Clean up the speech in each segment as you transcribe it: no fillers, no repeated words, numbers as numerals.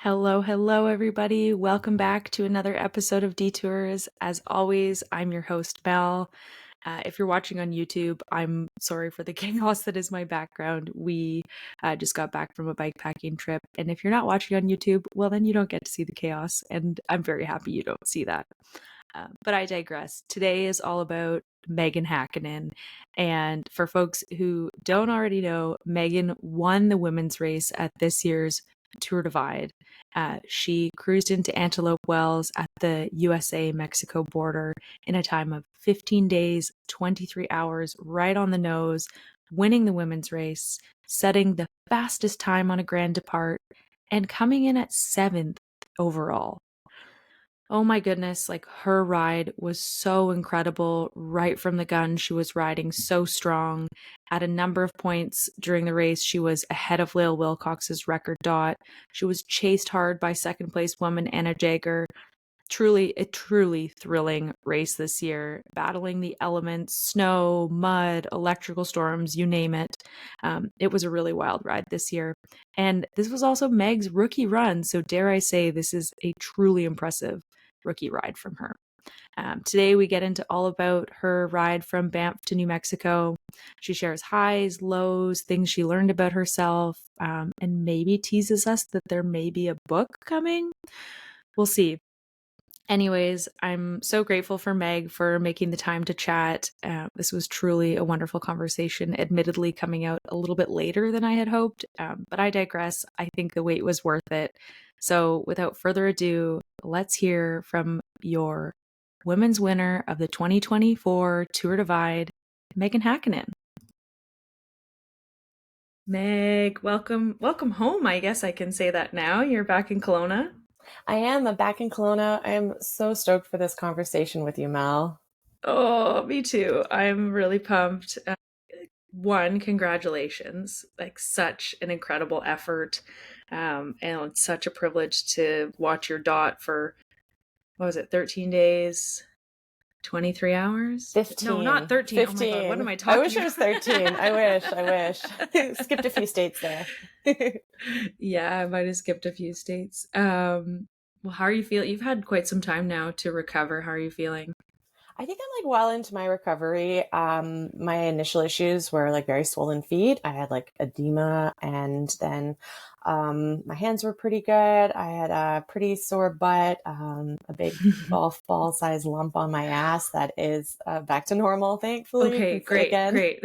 Hello, everybody. Welcome back to another episode of Detours. As always, I'm your host, Mel. If you're watching on YouTube, I'm sorry for the chaos that is my background. We just got back from a bikepacking trip. And if you're not watching on YouTube, well, then you don't get to see the chaos. And I'm very happy you don't see that. But I digress. Today is all about Meaghan Hackinen. And for folks who don't already know, Meaghan won the women's race at this year's Tour Divide. She cruised into Antelope Wells at the USA-Mexico border in a time of 15 days, 23 hours, right on the nose, winning the women's race, setting the fastest time on a Grand Depart, and coming in at 7th overall. Oh my goodness, like her ride was so incredible right from the gun. She was riding so strong. At a number of points during the race, she was ahead of Lael Wilcox's record dot. She was chased hard by second place woman Anna Jagger. A truly thrilling race this year, battling the elements, snow, mud, electrical storms, you name it. It was a really wild ride this year. And this was also Meg's rookie run, so dare I say this is a truly impressive rookie ride from her. Today we get into all about her ride from Banff to New Mexico. She shares highs, lows, things she learned about herself, and maybe teases us that there may be a book coming. We'll see. Anyways, I'm so grateful for Meg for making the time to chat. This was truly a wonderful conversation, admittedly coming out a little bit later than I had hoped, but I digress. I think the wait was worth it. So without further ado, let's hear from your women's winner of the 2024 Tour Divide, Meaghan Hackinen. Meg, welcome home. I guess I can say that now. You're back in Kelowna. I'm back in Kelowna. I am so stoked for this conversation with you, Mel. Oh, me too. I'm really pumped. One, congratulations. Like such an incredible effort. And it's such a privilege to watch your dot for, what was it, 13 days, 23 hours? 15. No, not 13. 15. Oh my God, what am I talking I wish it was 13. I wish. Skipped a few states there. Yeah, I might have skipped a few states. Well, how are you feeling? You've had quite some time now to recover. How are you feeling? I think I'm like well into my recovery. My initial issues were like very swollen feet. I had like edema, and then my hands were pretty good. I had a pretty sore butt, a big golf ball size lump on my ass that is back to normal, thankfully. Okay, great.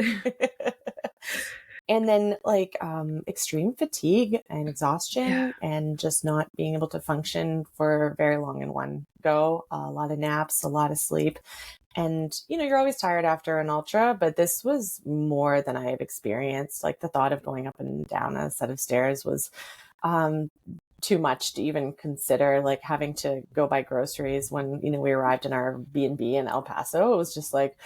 And then like extreme fatigue and exhaustion and just not being able to function for very long in one go. A lot of naps, a lot of sleep. And, you're always tired after an ultra, but this was more than I have experienced. Like the thought of going up and down a set of stairs was too much to even consider, like having to go buy groceries when, we arrived in our B&B in El Paso. It was just like,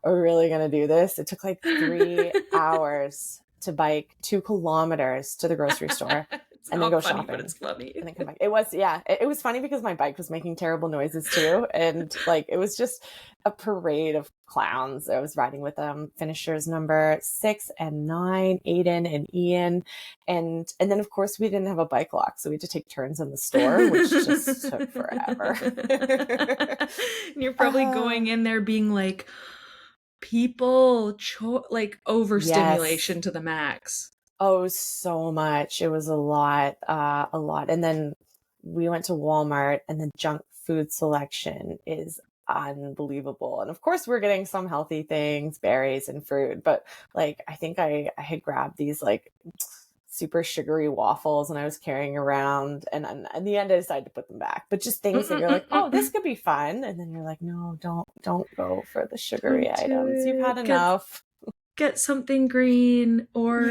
are we really going to do this? It took like 3 hours to bike 2 kilometers to the grocery store and then go funny, shopping. But it's funny. And then come back. It was funny because my bike was making terrible noises too. And like, it was just a parade of clowns. I was riding with finishers number 6 and 9, Aiden and Ian. And then of course we didn't have a bike lock. So we had to take turns in the store, which just took forever. And you're probably going in there being like, like overstimulation to the max. Oh, so much. It was a lot. And then we went to Walmart, and the junk food selection is unbelievable. And of course we're getting some healthy things, berries and fruit, but like, I think I had grabbed these like super sugary waffles and I was carrying around, and in the end I decided to put them back, but just things that you're like, oh, this could be fun. And then you're like, no, don't go for the sugary items. You've had enough. Get something green or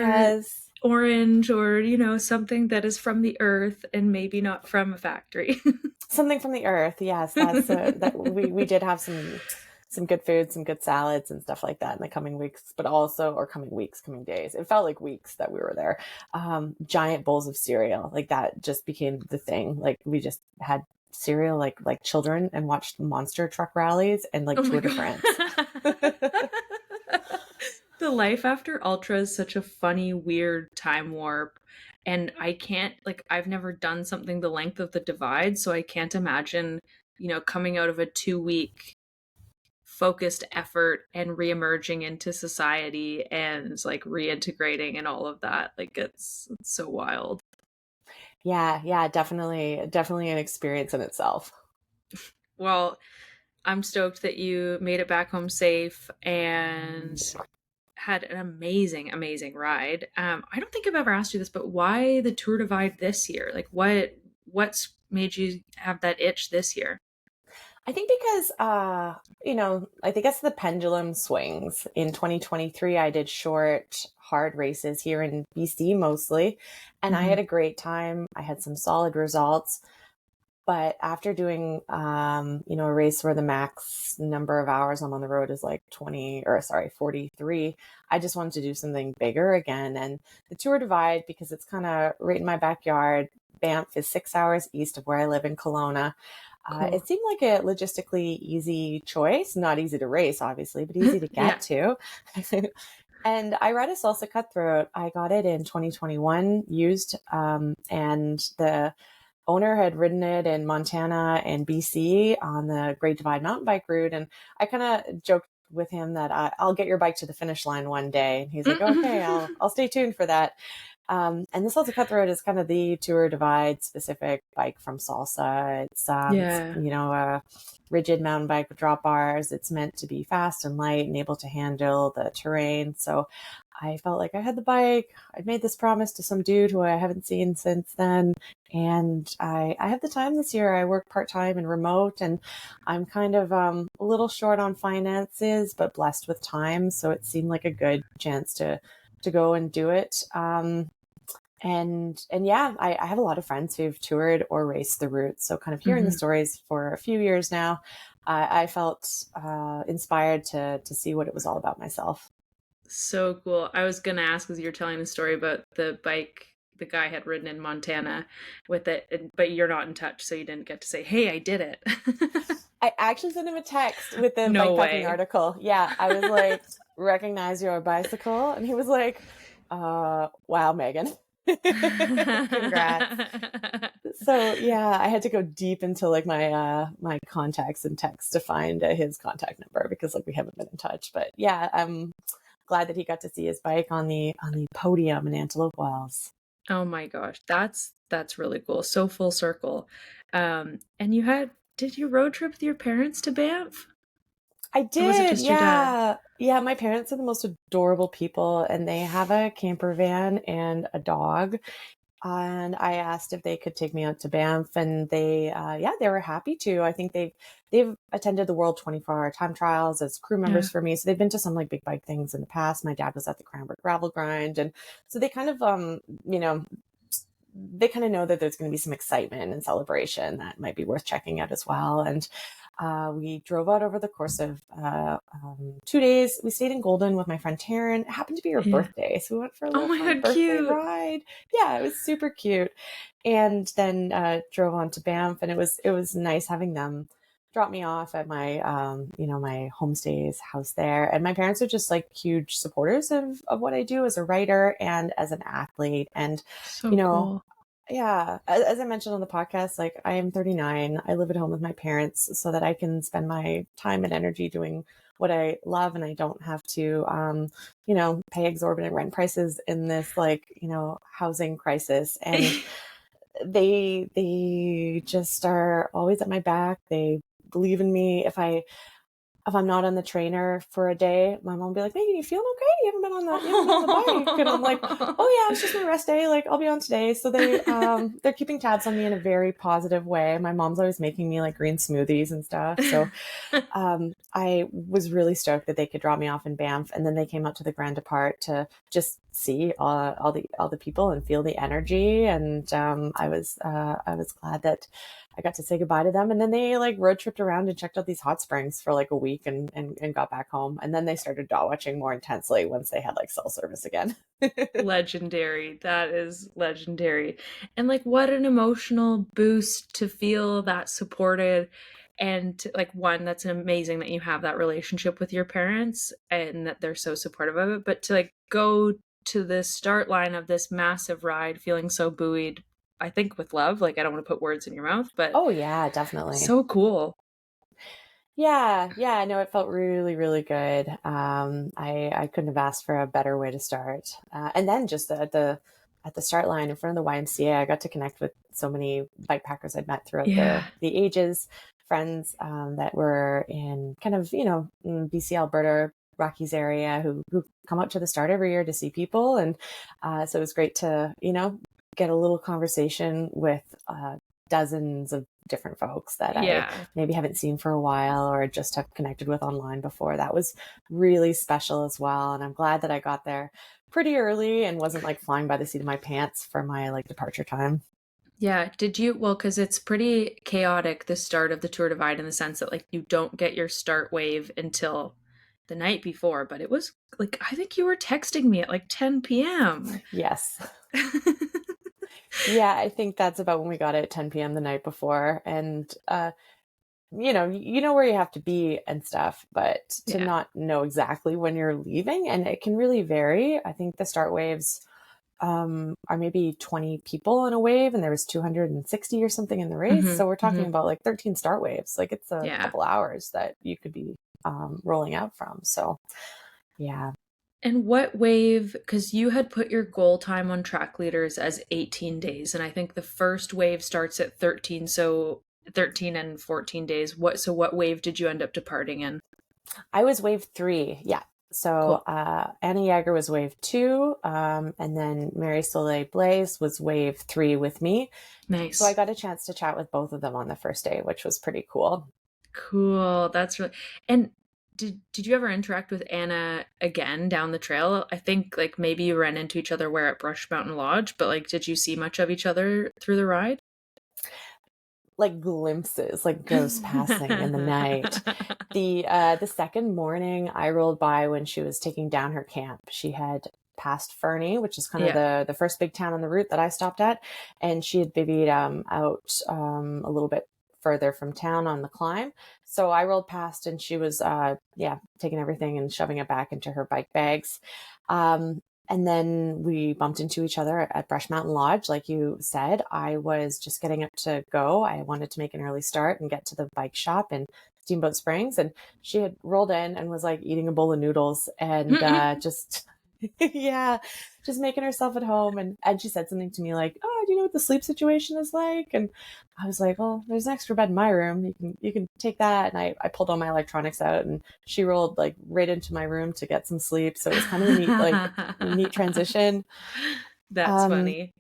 orange or, something that is from the earth and maybe not from a factory. Something from the earth. Yes. That's that we did have some good food, some good salads and stuff like that in the coming weeks, but also, or coming days. It felt like weeks that we were there. Giant bowls of cereal, like that just became the thing. Like we just had cereal like children and watched monster truck rallies and like Tour de France. The life after ultra is such a funny, weird time warp. And I can't, like, I've never done something the length of the divide, so I can't imagine, coming out of a 2 week focused effort and reemerging into society and like reintegrating and all of that. Like, it's so wild. Yeah, definitely an experience in itself. Well, I'm stoked that you made it back home safe and had an amazing, amazing ride. I don't think I've ever asked you this, but why the Tour Divide this year? Like, what's made you have that itch this year? I think because, I think as the pendulum swings in 2023, I did short, hard races here in BC mostly, and I Mm-hmm. had a great time. I had some solid results. But after doing, a race where the max number of hours I'm on the road is like 43, I just wanted to do something bigger again. And the Tour Divide, because it's kind of right in my backyard, Banff is 6 hours east of where I live in Kelowna. Cool. It seemed like a logistically easy choice, not easy to race, obviously, but easy to Yeah. get to. And I ride a Salsa Cutthroat. I got it in 2021 used, and the owner had ridden it in Montana and BC on the Great Divide mountain bike route. And I kind of joked with him that I'll get your bike to the finish line one day. And he's like, okay, I'll stay tuned for that. And this Salsa Cutthroat is kind of the Tour Divide specific bike from Salsa. It's Yeah. a rigid mountain bike with drop bars. It's meant to be fast and light and able to handle the terrain. So I felt like I had the bike. I'd made this promise to some dude who I haven't seen since then. And I have the time this year. I work part-time and remote, and I'm kind of a little short on finances, but blessed with time. So it seemed like a good chance to go and do it. And yeah, I have a lot of friends who've toured or raced the route. So kind of hearing the Mm-hmm. stories for a few years now, I felt inspired to see what it was all about myself. So cool. I was gonna ask as you're telling the story about the bike the guy had ridden in Montana with it, but you're not in touch, so you didn't get to say, "Hey, I did it." I actually sent him a text with the No bikepacking way. article. Yeah, I was like, recognize your bicycle. And he was like, wow, Meaghan. Congrats. So yeah, I had to go deep into like my contacts and texts to find his contact number because like we haven't been in touch. But yeah, I'm glad that he got to see his bike on the podium in Antelope Wells. Oh my gosh, that's really cool. So full circle. And did you road trip with your parents to Banff? I Or was it did, just your dad? yeah. Yeah, my parents are the most adorable people, and they have a camper van and a dog. And I asked if they could take me out to Banff, and yeah, they were happy to. I think they've attended the World 24-hour time trials as crew Yeah. members for me, so they've been to some like big bike things in the past. My dad was at the Cranbrook Gravel Grind, and so they kind of you know they kind of know that there's going to be some excitement and celebration that might be worth checking out as well. And we drove out over the course of 2 days. We stayed in Golden with my friend Taryn. It happened to be her Yeah. birthday, so we went for a Oh little my fun God, birthday cute. ride. Yeah, it was super cute. And then drove on to Banff, and it was nice having them drop me off at my my homestay's house there. And my parents are just like huge supporters of what I do as a writer and as an athlete. And So you know cool. yeah, as I mentioned on the podcast, like I am 39. I live at home with my parents so that I can spend my time and energy doing what I love, and I don't have to, pay exorbitant rent prices in this like, housing crisis. And they just are always at my back. They believe in me. If I'm not on the trainer for a day, my mom will be like, "Megan, you feeling okay? You haven't been on the bike." And I'm like, "Oh yeah, it's just my rest day. Like I'll be on today." So they're keeping tabs on me in a very positive way. My mom's always making me like green smoothies and stuff. So I was really stoked that they could drop me off in Banff, and then they came up to the Grand Depart to just see all the people and feel the energy. And I was glad that I got to say goodbye to them. And then they like road tripped around and checked out these hot springs for like a week, and got back home. And then they started dog watching more intensely once they had like cell service again. Legendary. That is legendary. And like what an emotional boost to feel that supported And like, one, that's amazing that you have that relationship with your parents and that they're so supportive of it. But to like go to the start line of this massive ride feeling so buoyed, I think with love, like I don't want to put words in your mouth, but Oh yeah, definitely. so cool. Yeah, no, it felt really, really good. I couldn't have asked for a better way to start. And then just at the start line in front of the YMCA, I got to connect with so many bikepackers I'd met throughout Yeah. the ages, friends that were in kind of, in BC, Alberta, Rockies area who come out to the start every year to see people. And so it was great to, get a little conversation with dozens of different folks that I Yeah. maybe haven't seen for a while or just have connected with online before. That was really special as well. And I'm glad that I got there pretty early and wasn't like flying by the seat of my pants for my like departure time. Yeah. Did you, well, because it's pretty chaotic, the start of the Tour Divide, in the sense that like you don't get your start wave until the night before, but it was like, I think you were texting me at like 10 p.m. Yes. Yeah, I think that's about when we got it at 10 p.m. the night before. And, you know where you have to be and stuff, but to Yeah. not know exactly when you're leaving, and it can really vary. I think the start waves are maybe 20 people in a wave, and there was 260 or something in the race. Hmm. So we're talking Hmm. about like 13 start waves. Like it's a Yeah. couple hours that you could be rolling out from. So yeah, And what wave, because you had put your goal time on track leaders as 18 days, and I think the first wave starts at 13, so 13 and 14 days. What wave did you end up departing in? I was wave 3. Yeah. So Cool. Anna Jagger was wave 2, and then Mary Soleil Blaise was wave 3 with me. So I Nice. got a chance to chat with both of them on the first day, which was pretty cool. Cool. That's really, and did you ever interact with Anna again down the trail? I think like maybe you ran into each other where at Brush Mountain Lodge, but like did you see much of each other through the ride? Like glimpses, like ghosts passing in the night. The second morning I rolled by when she was taking down her camp. She had passed Fernie, which is kind of Yeah. the first big town on the route that I stopped at, and she had bivvied out a little bit further from town on the climb. So I rolled past, and she was taking everything and shoving it back into her bike bags. Um, and then we bumped into each other at Brush Mountain Lodge. Like you said, I was just getting up to go. I wanted to make an early start and get to the bike shop in Steamboat Springs. And she had rolled in and was like eating a bowl of noodles and just, yeah, just making herself at home. And she said something to me like, "Oh, do you know what the sleep situation is like?" And I was like, "Well, there's an extra bed in my room. You can take that." And I pulled all my electronics out, and she rolled like right into my room to get some sleep. So it was kind of a neat transition. That's Um, funny.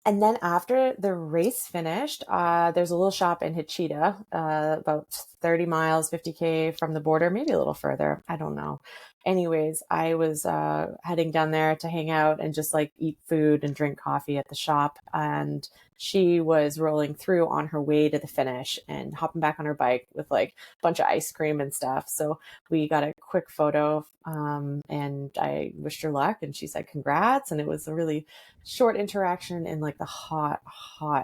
and then after the race finished, there's a little shop in Hachita, about 30 miles, 50K from the border, maybe a little further. I don't know. Anyways, I was heading down there to hang out and just like eat food and drink coffee at the shop. And she was rolling through on her way to the finish and hopping back on her bike with like a bunch of ice cream and stuff. So we got a quick photo, and I wished her luck, and she said congrats. And it was a really short interaction in like the hot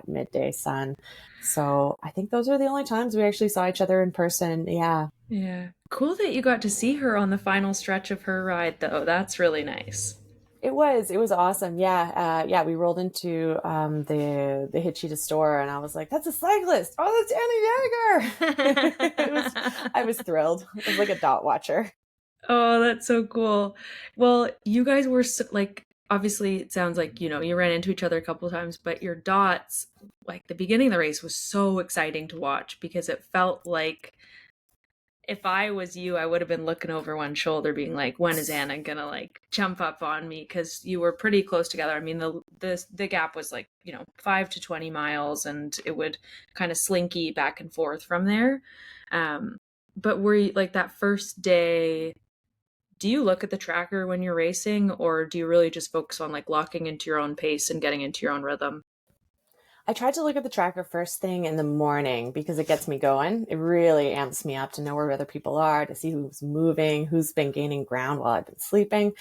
midday sun. So I think those are the only times we actually saw each other in person. Yeah. Yeah. Cool that you got to see her on the final stretch of her ride, though. That's really nice. It was awesome. Yeah. We rolled into the Hitchita store, and I was like, "That's a cyclist. Oh, that's Anna Jagger." I was thrilled. It was like a dot watcher. Oh, that's so cool. Well, you guys were like, obviously, it sounds like, you ran into each other a couple of times, but your dots, like the beginning of the race was so exciting to watch because it felt like if I was you, I would have been looking over one shoulder being like, when is Anna gonna like jump up on me? Because you were pretty close together. I mean, the gap was like, 5 to 20 miles, and it would kind of slinky back and forth from there. Um, but were you like that first day, do you look at the tracker when you're racing, or do you really just focus on like locking into your own pace and getting into your own rhythm? I tried to look at the tracker first thing in the morning because it gets me going. It really amps me up to know where other people are, to see who's moving, who's been gaining ground while I've been sleeping.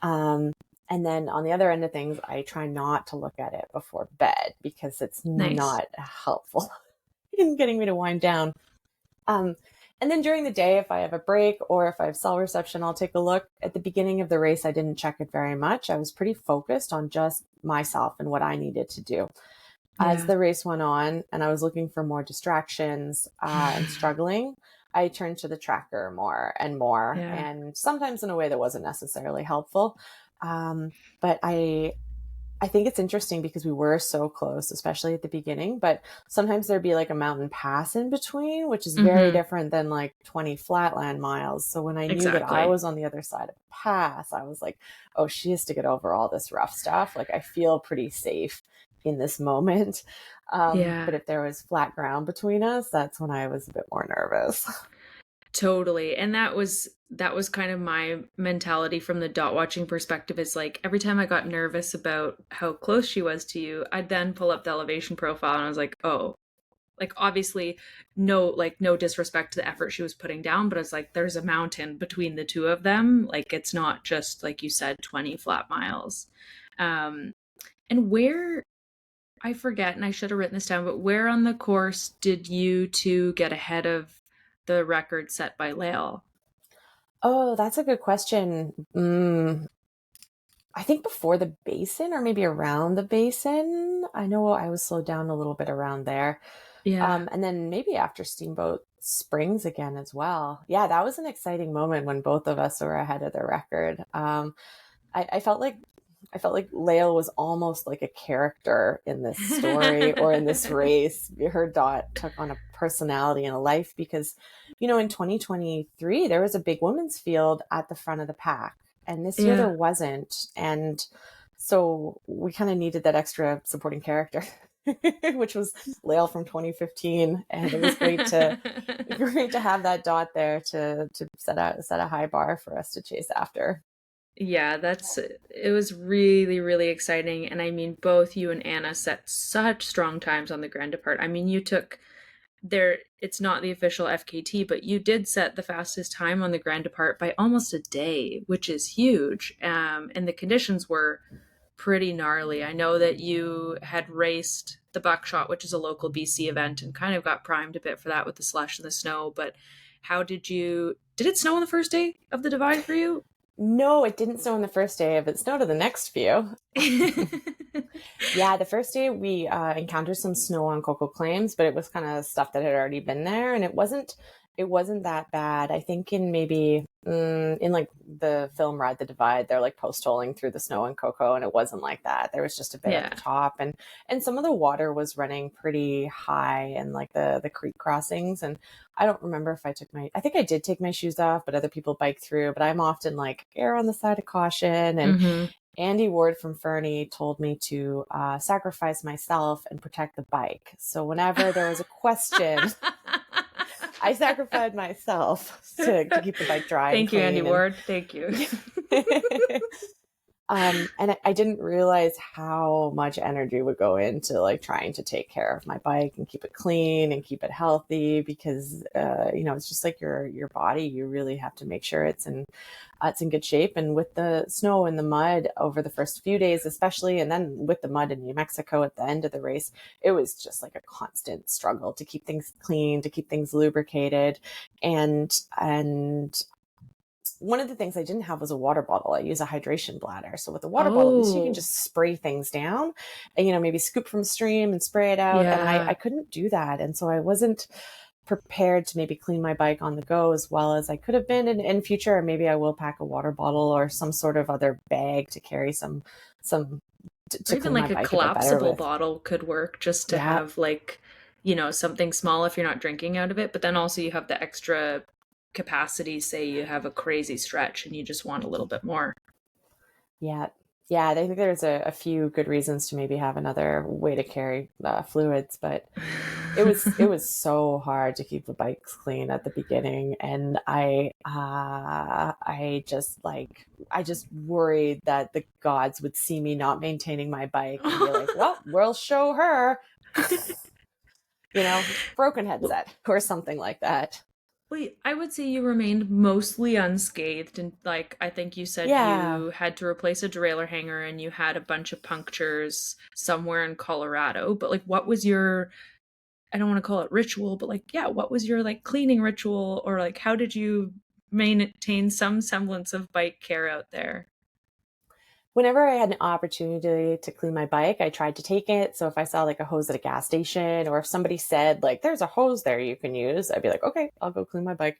Um, and then on the other end of things, I try not to look at it before bed because it's Nice. not helpful in getting me to wind down. Um, and then during the day, if I have a break or if I have cell reception, I'll take a look. At the beginning of the race, I didn't check it very much. I was pretty focused on just myself and what I needed to do. As Yeah. the race went on and I was looking for more distractions and struggling, I turned to the tracker more and more, Yeah. and sometimes in a way that wasn't necessarily helpful. But I think it's interesting because we were so close, especially at the beginning, but sometimes there'd be like a mountain pass in between, which is very Mm-hmm. different than like 20 flatland miles. So when I knew that I Exactly. was on the other side of the pass, I was like, oh, she has to get over all this rough stuff. Like I feel pretty safe in this moment. But Yeah. if there was flat ground between us, that's when I was a bit more nervous. Totally. And that was kind of my mentality from the dot watching perspective, is like every time I got nervous about how close she was to you, I'd then pull up the elevation profile and I was like, "Oh, like obviously no disrespect to the effort she was putting down, but it's like there's a mountain between the two of them. Like it's not just like you said 20 flat miles." Um and where, I forget, and I should have written this down, but where on the course did you two get ahead of the record set by Lael? Oh, that's a good question. I think before the basin or maybe around the basin. I know I was slowed down a little bit around there. Yeah. And then maybe after Steamboat Springs again as well. Yeah, that was an exciting moment when both of us were ahead of the record. I felt like Lael was almost like a character in this story or in this race. Her dot took on a personality and a life because, in 2023 there was a big women's field at the front of the pack, and this year there Yeah. wasn't, and so we kind of needed that extra supporting character, which was Lael from 2015, and it was great to have that dot there to set a high bar for us to chase after. Yeah, it was really, really exciting. And I mean, both you and Anna set such strong times on the Grand Depart. I mean, you took there, it's not the official FKT, but you did set the fastest time on the Grand Depart by almost a day, which is huge. And the conditions were pretty gnarly. I know that you had raced the Buckshot, which is a local BC event, and kind of got primed a bit for that with the slush and the snow. But how did it snow on the first day of the divide for you? No, it didn't snow on the first day, but it snowed on the next few. Yeah, the first day we encountered some snow on Cocoa Claims, but it was kind of stuff that had already been there, and it wasn't that bad. I think in maybe in like the film Ride the Divide, they're like post holing through the snow and Cocoa, and it wasn't like that. There was just a bit at the Yeah. top, and some of the water was running pretty high, and like the creek crossings. And I don't remember if I think I did take my shoes off, but other people bike through. But I'm often like err on the side of caution, and Mm-hmm. Andy Ward from Fernie told me to sacrifice myself and protect the bike. So whenever there was a question, I sacrificed myself to keep the bike dry and Thank you, Andy clean. And Ward. Thank you. and I didn't realize how much energy would go into like trying to take care of my bike and keep it clean and keep it healthy, because it's just like your body. You really have to make sure it's in good shape. And with the snow and the mud over the first few days, especially, and then with the mud in New Mexico at the end of the race, it was just like a constant struggle to keep things clean, to keep things lubricated, and one of the things I didn't have was a water bottle. I use a hydration bladder. So with a water bottle, at least you can Oh, just spray things down and, maybe scoop from a stream and spray it out. And I yeah. couldn't do that. And so I wasn't prepared to maybe clean my bike on the go as well as I could have been in future. Or maybe I will pack a water bottle or some sort of other bag to carry some Or to even clean my like a bike a bit better collapsible with. bottle could work, just to Yeah. have like, something small if you're not drinking out of it. But then also you have the extra capacity, say you have a crazy stretch and you just want a little bit more. Yeah. Yeah, I think there's a few good reasons to maybe have another way to carry fluids, but it was so hard to keep the bikes clean at the beginning, and I just worried that the gods would see me not maintaining my bike and be like, well, we'll show her, broken Well, headset or something like that. wait, I would say you remained mostly unscathed. And like, I think you said Yeah. you had to replace a derailleur hanger and you had a bunch of punctures somewhere in Colorado. But like, what was your I don't want to call it ritual, but like, yeah, what was your like cleaning ritual, or like how did you maintain some semblance of bike care out there? Whenever I had an opportunity to clean my bike, I tried to take it. So if I saw like a hose at a gas station, or if somebody said like, there's a hose there you can use, I'd be like, okay, I'll go clean my bike.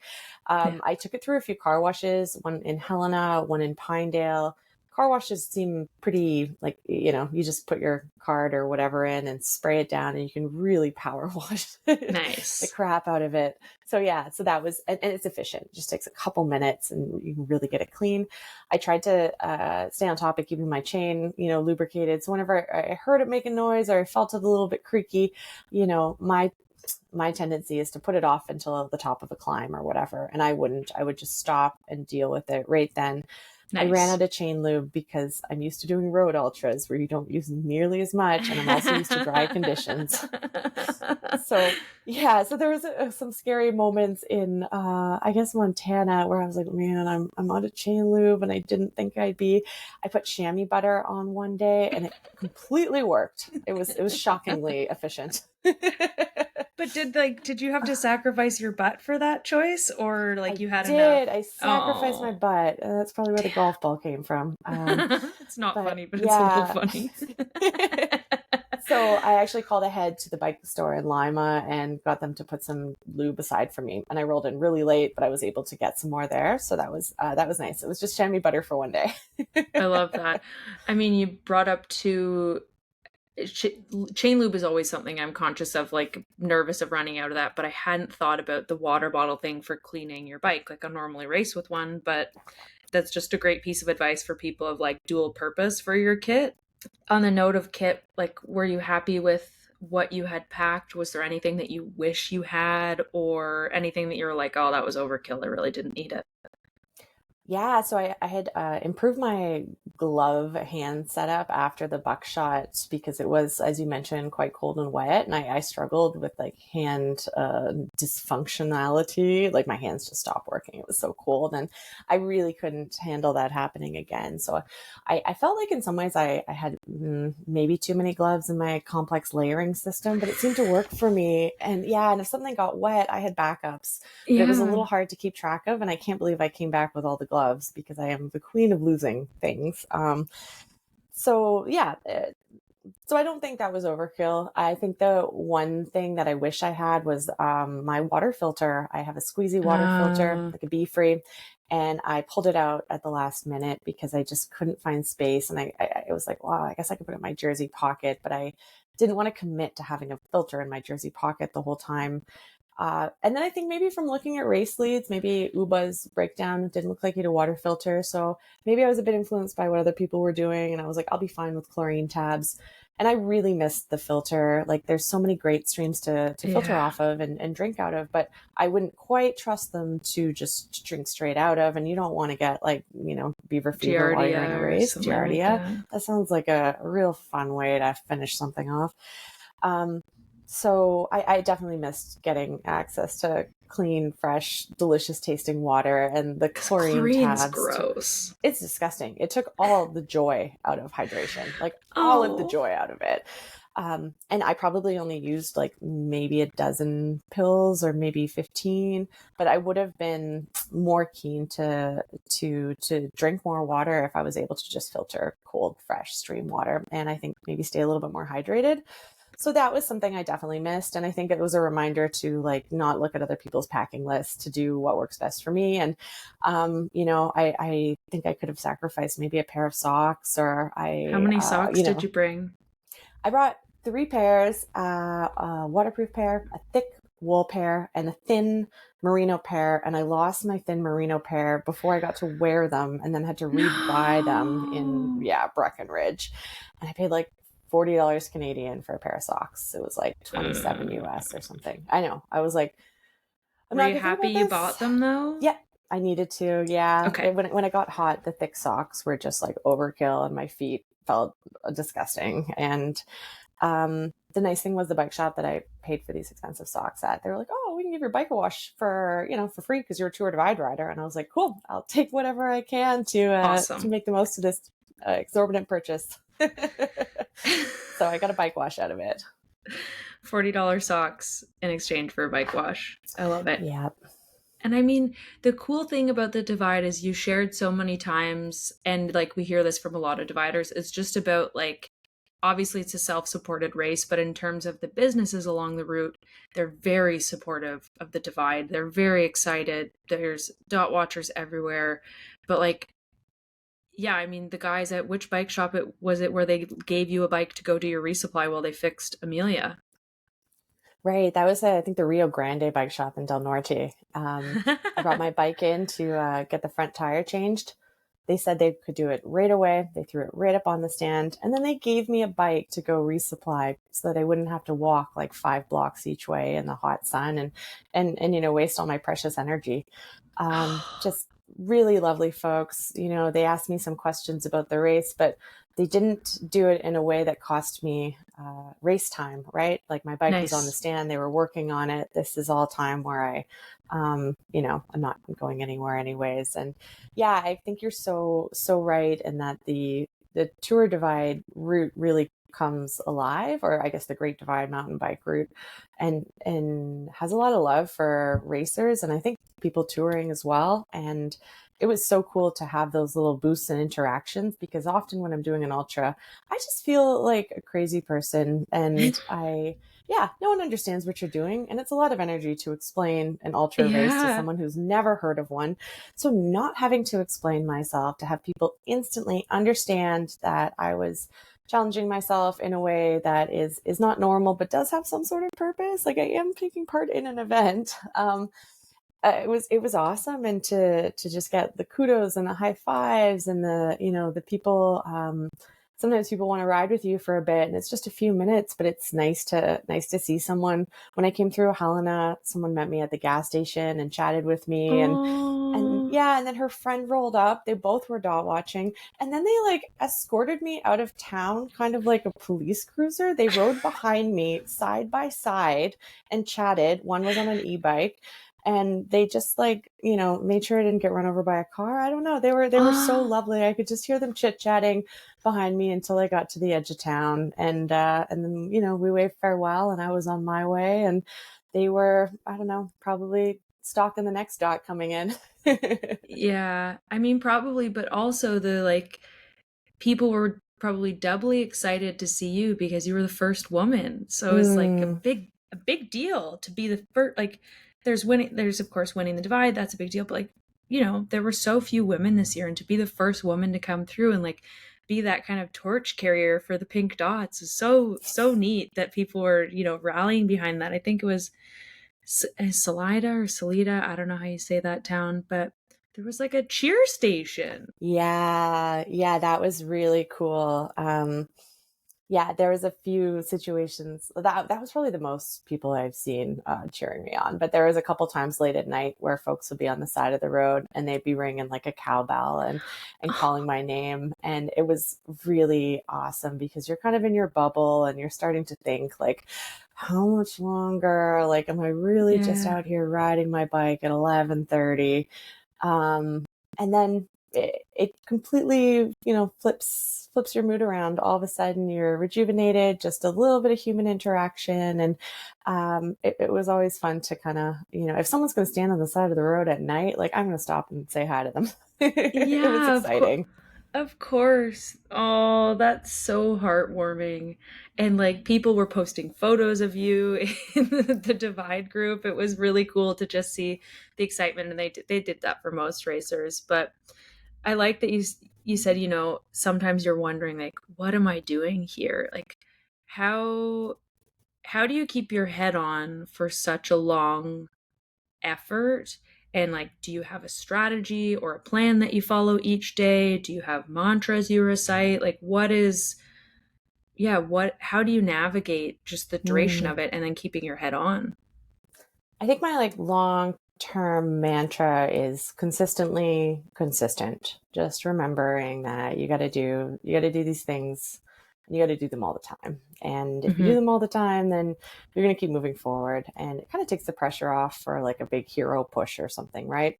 Yeah. I took it through a few car washes, one in Helena, one in Pinedale. Car washes seem pretty like, you just put your card or whatever in and spray it down, and you can really power wash the Nice. crap out of it. So yeah, so that was, and it's efficient. It just takes a couple minutes and you can really get it clean. I tried to stay on top of keeping my chain, lubricated. So whenever I heard it make a noise or I felt it a little bit creaky, my tendency is to put it off until the top of a climb or whatever. And I would just stop and deal with it right then. I ran Nice. out of chain lube because I'm used to doing road ultras where you don't use nearly as much. And I'm also used to dry conditions. So yeah, so there was some scary moments in, I guess Montana, where I was like, man, I'm out of chain lube, and I didn't think I'd be. I put chamois butter on one day, and it completely worked. It was shockingly efficient. But did you have to sacrifice your butt for that choice, or like I you had enough? did. I sacrificed my Oh, butt. That's probably where the damn. golf ball came from. It's not But funny, but it's a little yeah. funny. So I actually called ahead to the bike store in Lima and got them to put some lube aside for me. And I rolled in really late, but I was able to get some more there. So that was nice. It was just chamois butter for one day. I love that. I mean, you brought up two chain lube is always something I'm conscious of, like nervous of running out of that, but I hadn't thought about the water bottle thing for cleaning your bike. Like I normally race with one, but that's just a great piece of advice for people of like dual purpose for your kit. On the note of kit, like were you happy with what you had packed? Was there anything that you wish you had, or anything that you were like, oh, that was overkill, I really didn't need it? Yeah, so I had improved my glove hand setup after the buckshot because it was, as you mentioned, quite cold and wet, and I struggled with like hand dysfunctionality. Like my hands just stopped working. It was so cold, and I really couldn't handle that happening again. So I felt like in some ways I had maybe too many gloves in my complex layering system, but it seemed to work for me. And yeah, and if something got wet, I had backups, but it was a Yeah. little hard to keep track of. And I can't believe I came back with all the gloves because I am the queen of losing things. So yeah, so I don't think that was overkill. I think the one thing that I wish I had was my water filter. I have a squeezy water filter, Uh, like a bee free, and I pulled it out at the last minute because I just couldn't find space. And I was like, wow, I guess I could put it in my jersey pocket, but I didn't want to commit to having a filter in my jersey pocket the whole time. And then I think maybe from looking at race leads, maybe Uba's breakdown didn't look like he had a water filter. So maybe I was a bit influenced by what other people were doing. And I was like, I'll be fine with chlorine tabs. And I really missed the filter. Like there's so many great streams to filter yeah. off of and drink out of, but I wouldn't quite trust them to just drink straight out of. And you don't want to get like, beaver fever while you're in a Giardia or race, something like Giardia. that. That sounds like a real fun way to finish something off. Um, so I definitely missed getting access to clean, fresh, delicious tasting water, and the Because chlorine chlorine's tabs. gross. It's disgusting. It took all the joy out of hydration, like all of the Oh. joy out of it. And I probably only used like maybe a dozen pills or maybe 15, but I would have been more keen to drink more water if I was able to just filter cold, fresh stream water. And I think maybe stay a little bit more hydrated. So that was something I definitely missed. And I think it was a reminder to like not look at other people's packing lists, to do what works best for me. And, I think I could have sacrificed maybe a pair of socks, or How many socks did you bring? I brought 3 pairs, a waterproof pair, a thick wool pair, and a thin merino pair. And I lost my thin merino pair before I got to wear them, and then had to rebuy them in, No. Breckenridge. And I paid like $40 Canadian for a pair of socks. It was like 27 Uh, US or something. I know. I was like, I'm were not you gonna think happy about you this. bought them though? Yeah, I needed to. Yeah. Okay. When it got hot, the thick socks were just like overkill, and my feet felt disgusting. And the nice thing was the bike shop that I paid for these expensive socks at, they were like, oh, we can give your bike a wash for free because you're a Tour Divide rider. And I was like, cool, I'll take whatever I can to Awesome. make the most of this exorbitant purchase. So I got a bike wash out of it. $40 socks in exchange for a bike wash. I love it. Yeah. And I mean, the cool thing about the divide is you shared so many times, and like we hear this from a lot of dividers, it's just about like, obviously it's a self-supported race, but in terms of the businesses along the route, they're very supportive of the divide. They're very excited. There's dot watchers everywhere. But like, yeah, I mean, the guys at which bike shop it where they gave you a bike to go do your resupply while they fixed Amelia? Right. That was, I think, the Rio Grande bike shop in Del Norte. I brought my bike in to get the front tire changed. They said they could do it right away. They threw it right up on the stand. And then they gave me a bike to go resupply so that I wouldn't have to walk like 5 blocks each way in the hot sun and waste all my precious energy. Just really lovely folks. They asked me some questions about the race, but they didn't do it in a way that cost me race time, right? Like my bike was on the Nice. stand, they were working on it. This is all time where I'm not going anywhere anyways. And yeah, I think you're so right in that the Tour Divide route really comes alive, or I guess the Great Divide mountain bike route, and has a lot of love for racers, and I think people touring as well. And it was so cool to have those little boosts and interactions, because often when I'm doing an ultra, I just feel like a crazy person, and yeah, no one understands what you're doing. And it's a lot of energy to explain an ultra race to Yeah. someone who's never heard of one. So not having to explain myself, to have people instantly understand that I was challenging myself in a way that is not normal, but does have some sort of purpose. Like I am taking part in an event. It was awesome, and to just get the kudos and the high fives and the people. Sometimes people want to ride with you for a bit, and it's just a few minutes, but it's nice to see someone. When I came through Helena, someone met me at the gas station and chatted with me, and Oh, yeah, and then her friend rolled up. They both were dog watching, and then they like escorted me out of town, kind of like a police cruiser. They rode behind me side by side and chatted. One was on an e-bike, and they just like made sure I didn't get run over by a car. I don't know. They were so oh, lovely. I could just hear them chit-chatting behind me until I got to the edge of town, and then we waved farewell, and I was on my way, and they were, I don't know, probably stalking the next dot coming in. yeah. I mean, probably, but also the like people were probably doubly excited to see you because you were the first woman. So it's like Mm, a big deal to be the first. Like, there's of course winning the divide. That's a big deal, but like, there were so few women this year, and to be the first woman to come through and like be that kind of torch carrier for the pink dots is so neat that people were rallying behind that. I think it was Salida or Salida. I don't know how you say that town, but there was like a cheer station. yeah, that was really cool. Yeah, there was a few situations that was probably the most people I've seen cheering me on. But there was a couple times late at night where folks would be on the side of the road and they'd be ringing like a cowbell and calling my name, and it was really awesome because you're kind of in your bubble and you're starting to think like, how much longer? Like, am I really just Yeah. out here riding my bike at 11:30? And then it completely flips your mood around. All of a sudden you're rejuvenated, just a little bit of human interaction. And it was always fun to kind of, if someone's going to stand on the side of the road at night, like I'm going to stop and say hi to them. It was Yeah, of course. exciting. Of course. Oh, that's so heartwarming. And like people were posting photos of you in the Divide group. It was really cool to just see the excitement, and they did that for most racers. But I like that you said, sometimes you're wondering like, what am I doing here? Like how how do you keep your head on for such a long effort? And like, do you have a strategy or a plan that you follow each day? Do you have mantras you recite? Like, how do you navigate just the duration Hmm. of it and then keeping your head on? I think my like long term mantra is consistently consistent. Just remembering that you got to do these things, and you got to do them all the time. And if you do Hmm. them all the time, then you're going to keep moving forward, and it kind of takes the pressure off for like a big hero push or something, right?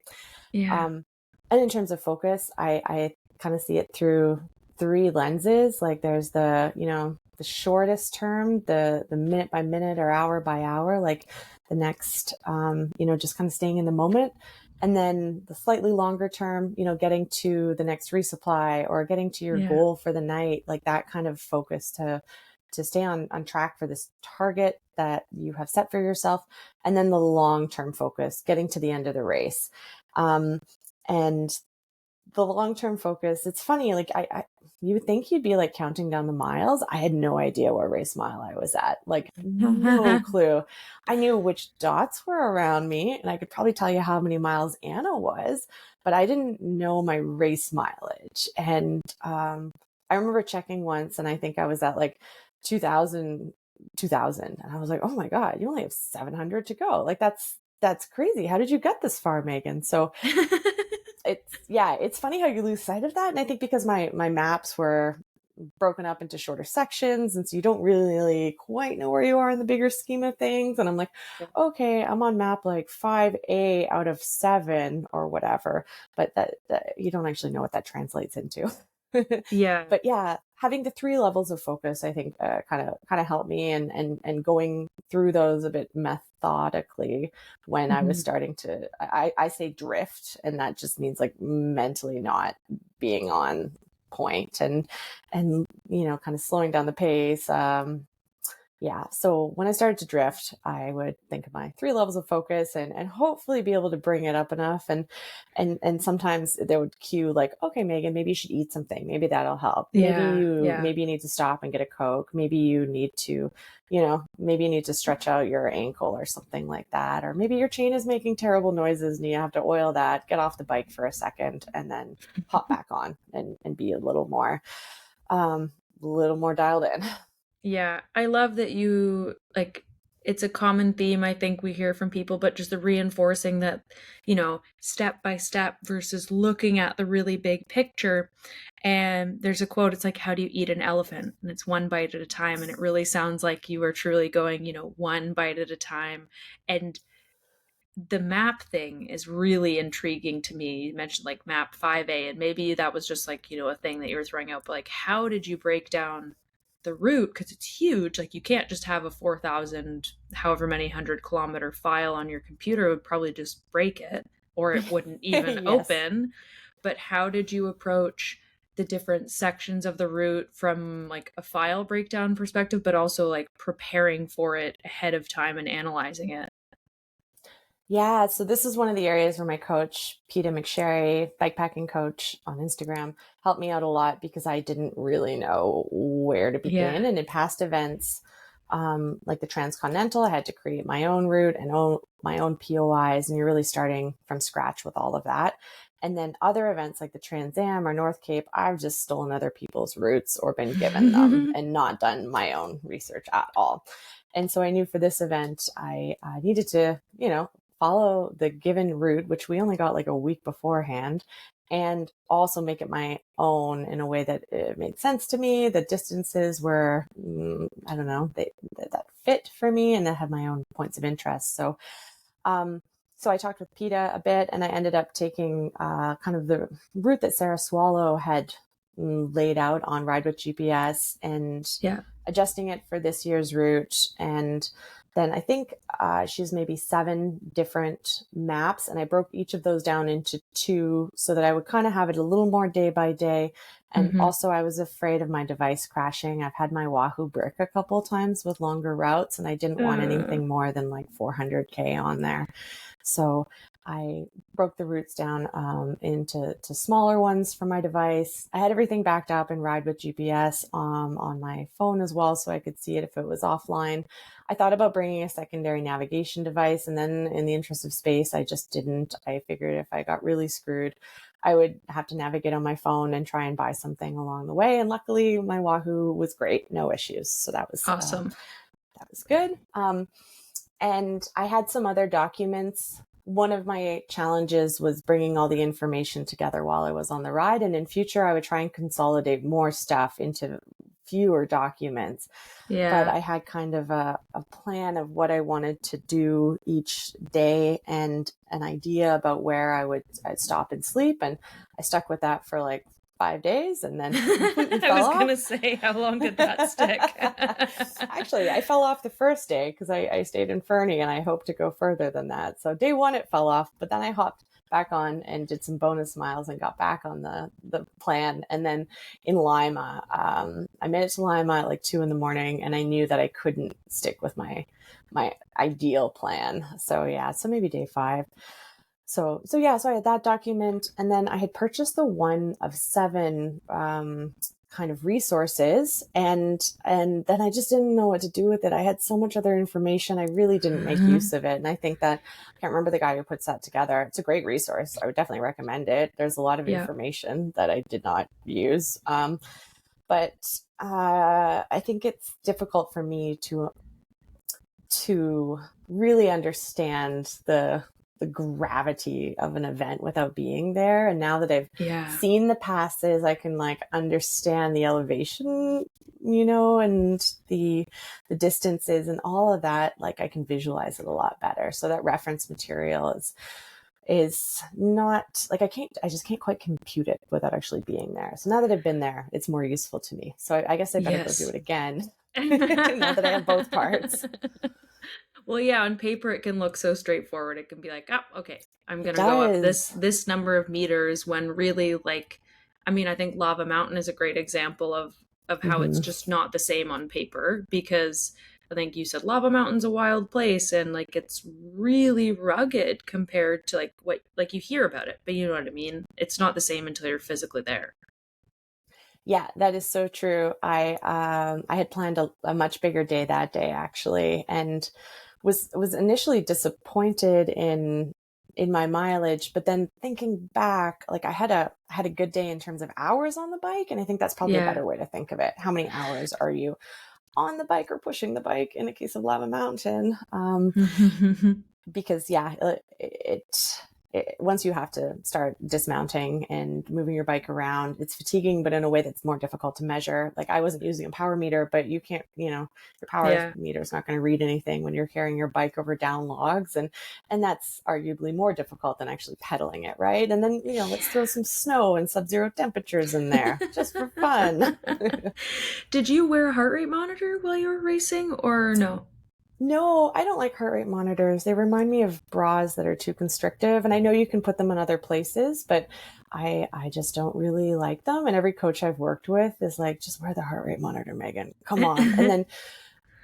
Yeah. Um, and in terms of focus, I kind of see it through three lenses. Like there's the the shortest term, the minute by minute or hour by hour, like the next, just kind of staying in the moment. And then the slightly longer term, getting to the next resupply or getting to your goal for the night, like that kind of focus to stay on track for this target that you have set for yourself. And then the long-term focus, getting to the end of the race. And the long-term focus, it's funny, like you would think you'd be like counting down the miles. I had no idea what race mile I was at, like no clue. I knew which dots were around me and I could probably tell you how many miles Anna was, but I didn't know my race mileage. And I remember checking once and I think I was at like 2000. And I was like, oh my God, you only have 700 to go. Like that's crazy. How did you get this far, Meaghan? So it's funny how you lose sight of that. And I think because my maps were broken up into shorter sections, and so you don't really quite know where you are in the bigger scheme of things. And I'm like, okay, I'm on map like 5A out of 7 or whatever, but that you don't actually know what that translates into. Yeah. But yeah, having the 3 levels of focus, I think kind of helped me and going through those a bit methodically when I was starting to, I say drift, and that just means like mentally not being on point and kind of slowing down the pace. So when I started to drift, I would think of my 3 levels of focus and hopefully be able to bring it up enough. And sometimes they would cue like, okay, Meaghan, maybe you should eat something. Maybe that'll help. Maybe you need to stop and get a Coke. Maybe you need to, stretch out your ankle or something like that. Or maybe your chain is making terrible noises and you have to oil that, get off the bike for a second and then hop back on and be a little more dialed in. Yeah, I love that you like it's a common theme I think we hear from people, but just the reinforcing that, step by step versus looking at the really big picture. And there's a quote, it's like, how do you eat an elephant? And it's one bite at a time. And it really sounds like you are truly going, one bite at a time. And the map thing is really intriguing to me. You mentioned like map 5A, and maybe that was just like, a thing that you were throwing out, but like, how did you break down the route? Because it's huge. Like, you can't just have a 4,000, however many 100-kilometer file on your computer. It would probably just break it, or it wouldn't even Yes. open. But how did you approach the different sections of the route from like a file breakdown perspective, but also like preparing for it ahead of time and analyzing it? Yeah, so this is one of the areas where my coach, Peter McSherry, bikepacking coach on Instagram, helped me out a lot because I didn't really know where to begin. Yeah. And in past events, like the Transcontinental, I had to create my own route and my own POIs, and you're really starting from scratch with all of that. And then other events like the Trans Am or North Cape, I've just stolen other people's routes or been given them and not done my own research at all. And so I knew for this event, I needed to, follow the given route, which we only got like a week beforehand, and also make it my own in a way that it made sense to me. The distances were, I don't know, that fit for me and that had my own points of interest. So, so I talked with PETA a bit, and I ended up taking kind of the route that Sarah Swallow had laid out on Ride with GPS and adjusting it for this year's route. And then I think she's maybe 7 different maps, and I broke each of those down into 2 so that I would kind of have it a little more day by day. And also I was afraid of my device crashing. I've had my Wahoo brick a couple of times with longer routes, and I didn't want anything more than like 400K on there. So I broke the routes down into smaller ones for my device. I had everything backed up in Ride with GPS on my phone as well, so I could see it if it was offline. I thought about bringing a secondary navigation device, and then in the interest of space, I just didn't. I figured if I got really screwed, I would have to navigate on my phone and try and buy something along the way. And luckily, my Wahoo was great, no issues. So that was awesome. That was good. And I had some other documents. One of my challenges was bringing all the information together while I was on the ride. And in future, I would try and consolidate more stuff into fewer documents. Yeah. But I had kind of a plan of what I wanted to do each day and an idea about where I'd stop and sleep. And I stuck with that for like 5 days and then completely I fell was off. gonna say, how long did that stick? Actually, I fell off the first day because I stayed in Fernie and I hoped to go further than that. So day one, it fell off, but then I hopped back on and did some bonus miles and got back on the plan. And then in Lima, I made it to Lima at like 2 a.m. and I knew that I couldn't stick with my ideal plan. So yeah, so maybe day 5. So I had that document, and then I had purchased the one of 7 kind of resources, and then I just didn't know what to do with it. I had so much other information. I really didn't make use of it. And I think that I can't remember the guy who puts that together. It's a great resource. I would definitely recommend it. There's a lot of information that I did not use. But I think it's difficult for me to really understand the gravity of an event without being there. And now that I've seen the passes, I can like understand the elevation, and the distances and all of that. Like I can visualize it a lot better. So that reference material is not like I just can't quite compute it without actually being there. So now that I've been there, it's more useful to me. So I guess I better go do it again now that I have both parts. Well, yeah, on paper it can look so straightforward. It can be like, oh, okay, I'm going to go up this number of meters, when really, like, I mean, I think Lava Mountain is a great example of how it's just not the same on paper, because I think you said Lava Mountain's a wild place and like it's really rugged compared to like what like you hear about it, but you know what I mean? It's not the same until you're physically there. Yeah, that is so true. I had planned a much bigger day that day actually, and was initially disappointed in my mileage, but then thinking back, like I had a good day in terms of hours on the bike, and I think that's probably a better way to think of it. How many hours are you on the bike or pushing the bike in the case of Lava Mountain? Because once you have to start dismounting and moving your bike around, it's fatiguing, but in a way that's more difficult to measure. Like I wasn't using a power meter, but you can't, your power meter is not going to read anything when you're carrying your bike over down logs. And that's arguably more difficult than actually pedaling it. Right. And then, let's throw some snow and sub-zero temperatures in there just for fun. Did you wear a heart rate monitor while you were racing or no? No, I don't like heart rate monitors. They remind me of bras that are too constrictive. And I know you can put them in other places, but I just don't really like them. And every coach I've worked with is like, just wear the heart rate monitor, Meaghan. Come on. And then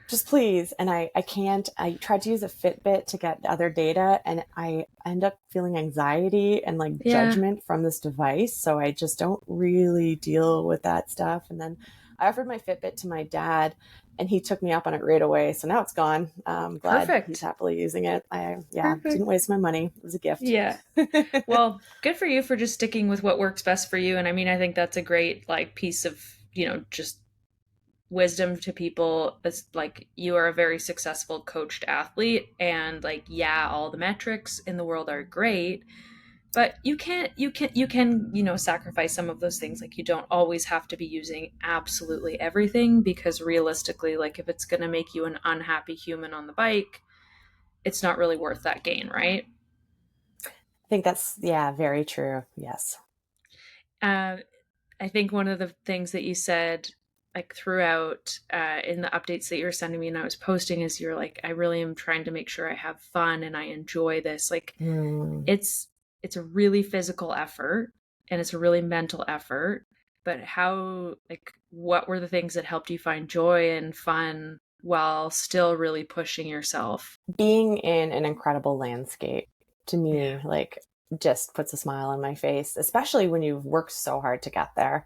just please. And I can't. I tried to use a Fitbit to get other data, and I end up feeling anxiety and like judgment from this device. So I just don't really deal with that stuff. And then I offered my Fitbit to my dad, and he took me up on it right away. So now it's gone. I'm glad he's happily using it. Didn't waste my money. It was a gift. Yeah. Well, good for you for just sticking with what works best for you. And I mean, I think that's a great like piece of, just wisdom to people. It's like you are a very successful coached athlete, and like, all the metrics in the world are great, but you can sacrifice some of those things. Like you don't always have to be using absolutely everything, because realistically, like if it's going to make you an unhappy human on the bike, it's not really worth that gain, right? I think that's very true. Yes. I think one of the things that you said like throughout in the updates that you were sending me and I was posting is you're like, I really am trying to make sure I have fun and I enjoy this. Like it's a really physical effort and it's a really mental effort, but what were the things that helped you find joy and fun while still really pushing yourself? Being in an incredible landscape, to me, like just puts a smile on my face, especially when you've worked so hard to get there.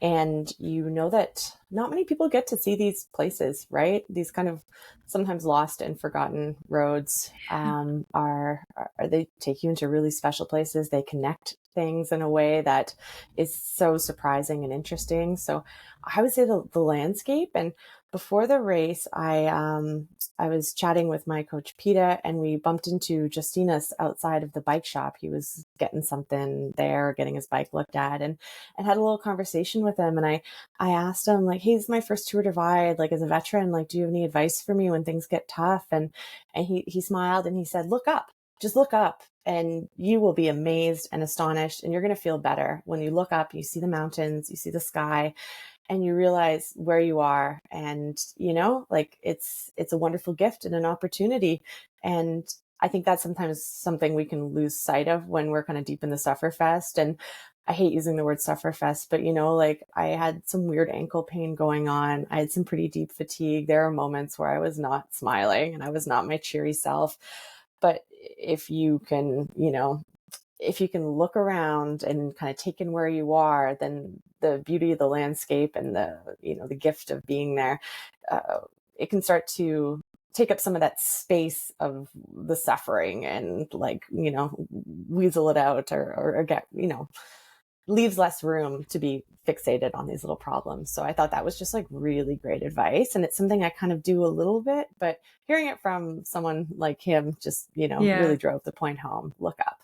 And you know that not many people get to see these places, right? These kind of sometimes lost and forgotten roads are they take you into really special places. They connect things in a way that is so surprising and interesting. So I would say the landscape. And before the race, I was chatting with my coach Peta, and we bumped into Justinas outside of the bike shop. He was getting something there, getting his bike looked at, and had a little conversation with him. And I asked him, like, hey, this is my first Tour Divide, like as a veteran, like, do you have any advice for me when things get tough? And he smiled and he said, look up, just look up. and you will be amazed and astonished, and you're going to feel better when you look up, you see the mountains, you see the sky, and you realize where you are. And like it's a wonderful gift and an opportunity. And I think that's sometimes something we can lose sight of when we're kind of deep in the sufferfest. And I hate using the word sufferfest, but like I had some weird ankle pain going on, I had some pretty deep fatigue. There are moments where I was not smiling and I was not my cheery self. But if you can look around and kind of take in where you are, then the beauty of the landscape and the gift of being there, it can start to take up some of that space of the suffering and weasel it out, or get, leaves less room to be fixated on these little problems. So I thought that was just like really great advice. And it's something I kind of do a little bit, but hearing it from someone like him just, Yeah. really drove the point home. Look up.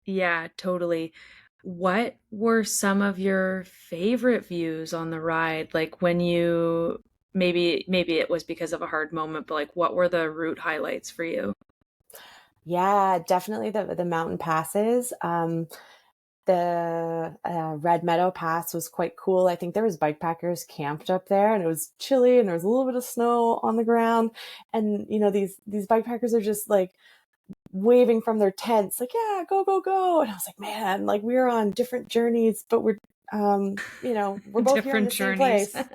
Yeah, totally. What were some of your favorite views on the ride? Like when you maybe it was because of a hard moment, but like what were the route highlights for you? Yeah, definitely the mountain passes. The Red Meadow Pass was quite cool. I think there was bikepackers camped up there, and it was chilly, and there was a little bit of snow on the ground. And these bikepackers are just like waving from their tents, like, yeah, go, go, go. And I was like, man, like we're on different journeys, but we're both here in Different the same journeys. place.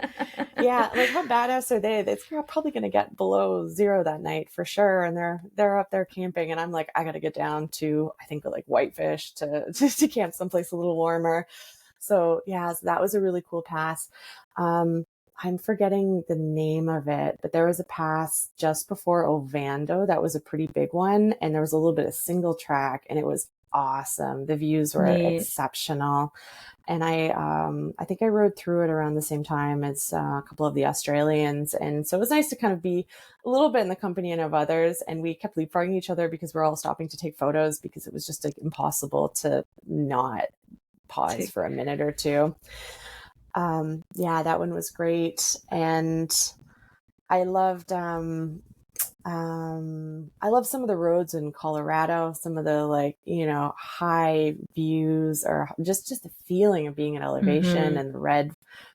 Yeah, like how badass are they? It's probably going to get below zero that night for sure, and they're up there camping, and I'm like, I got to get down to, I think, like Whitefish to camp someplace a little warmer. So yeah, so that was a really cool pass. I'm forgetting the name of it, but there was a pass just before Ovando that was a pretty big one, and there was a little bit of single track, and it was awesome. The views were Neat. exceptional. And I think I rode through it around the same time as a couple of the Australians. And so it was nice to kind of be a little bit in the company of others. And we kept leapfrogging each other because we're all stopping to take photos, because it was just like impossible to not pause for a minute or two. Yeah, that one was great. And I loved I love some of the roads in Colorado, some of the high views, or just the feeling of being at elevation, Mm-hmm. and the red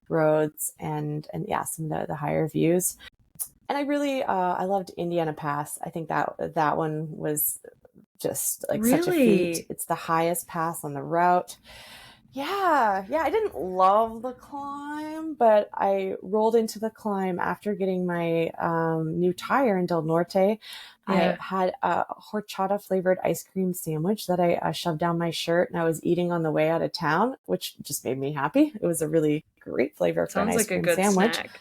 roads, and yeah, some of the higher views. And I really I loved Indiana Pass. I think that one was just like such a feat. Really? It's the highest pass on the route. Yeah, yeah, I didn't love the climb, but I rolled into the climb after getting my new tire in Del Norte. I Yeah. had a horchata flavored ice cream sandwich that I shoved down my shirt, and I was eating on the way out of town, which just made me happy. It was a really great flavor for an Sounds ice like a cream good sandwich. snack.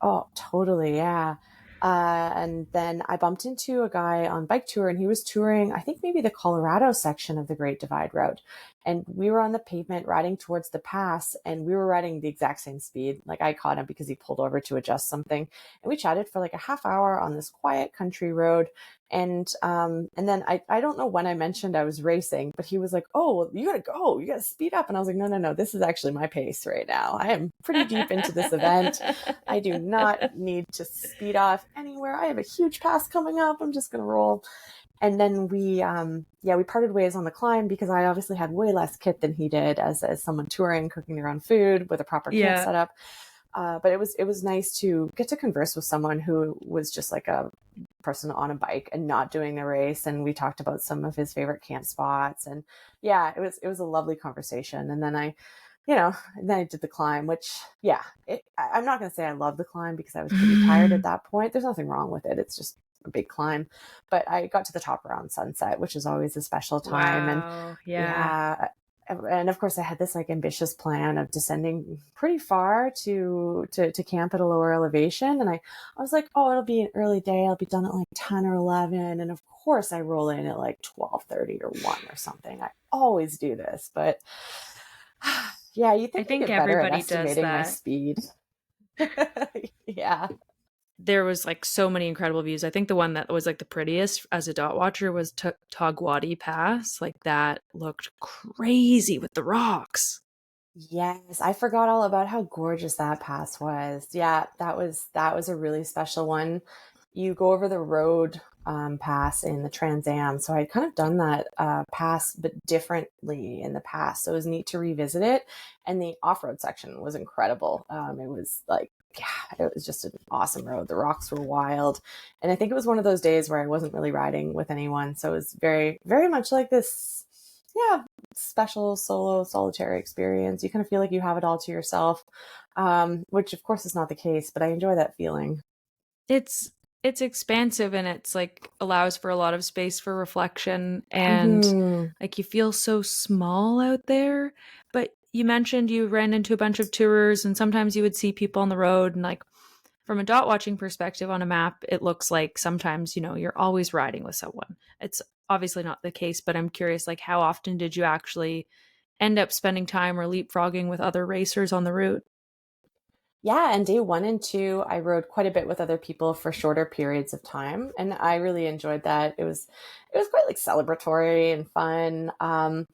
Oh, totally. Yeah. And then I bumped into a guy on bike tour, and he was touring, I think maybe the Colorado section of the Great Divide Road. And we were on the pavement riding towards the pass, and we were riding the exact same speed. Like I caught him because he pulled over to adjust something, and we chatted for like a half hour on this quiet country road. And then I don't know when I mentioned I was racing, but he was like, "Oh, well, you gotta go, you gotta speed up." And I was like, "No, no, no, this is actually my pace right now. I am pretty deep into this event. I do not need to speed off anywhere. I have a huge pass coming up. I'm just going to roll." And then we parted ways on the climb, because I obviously had way less kit than he did as someone touring, cooking their own food with a proper camp Yeah. setup. But it was nice to get to converse with someone who was just like a person on a bike and not doing the race. And we talked about some of his favorite camp spots, and yeah, it was a lovely conversation. And then I did the climb, which, yeah, I'm not going to say I love the climb, because I was pretty tired at that point. There's nothing wrong with it. It's just a big climb. But I got to the top around sunset, which is always a special time. And Wow. Yeah. yeah, and of course I had this like ambitious plan of descending pretty far to camp at a lower elevation. And I was like, oh, it'll be an early day. I'll be done at like 10 or 11. And of course I roll in at like 12:30 or 1 or something. I always do this, but yeah, you I think I think get better at everybody does estimating my that. speed. Yeah. There was like so many incredible views. I think the one that was like the prettiest as a dot watcher was Tagwati Pass. Like that looked crazy with the rocks. Yes, I forgot all about how gorgeous that pass was. Yeah, that was a really special one. you go over the road pass in the Trans Am. So I'd kind of done that pass, but differently in the past. So it was neat to revisit it. And the off-road section was incredible. It was like, yeah, it was just an awesome road. The rocks were wild. And I think it was one of those days where I wasn't really riding with anyone. So it was very, very much like this, yeah, special solo solitary experience. You kind of feel like you have it all to yourself, which of course is not the case, but I enjoy that feeling. It's it's expansive and it's like allows for a lot of space for reflection and Hmm. like you feel so small out there. But you mentioned you ran into a bunch of tours and sometimes you would see people on the road and like from a dot watching perspective on a map, it looks like sometimes, you're always riding with someone. It's obviously not the case, but I'm curious like how often did you actually end up spending time or leapfrogging with other racers on the route? Yeah, and day 1 and 2, I rode quite a bit with other people for shorter periods of time, and I really enjoyed that. It was quite like celebratory and fun.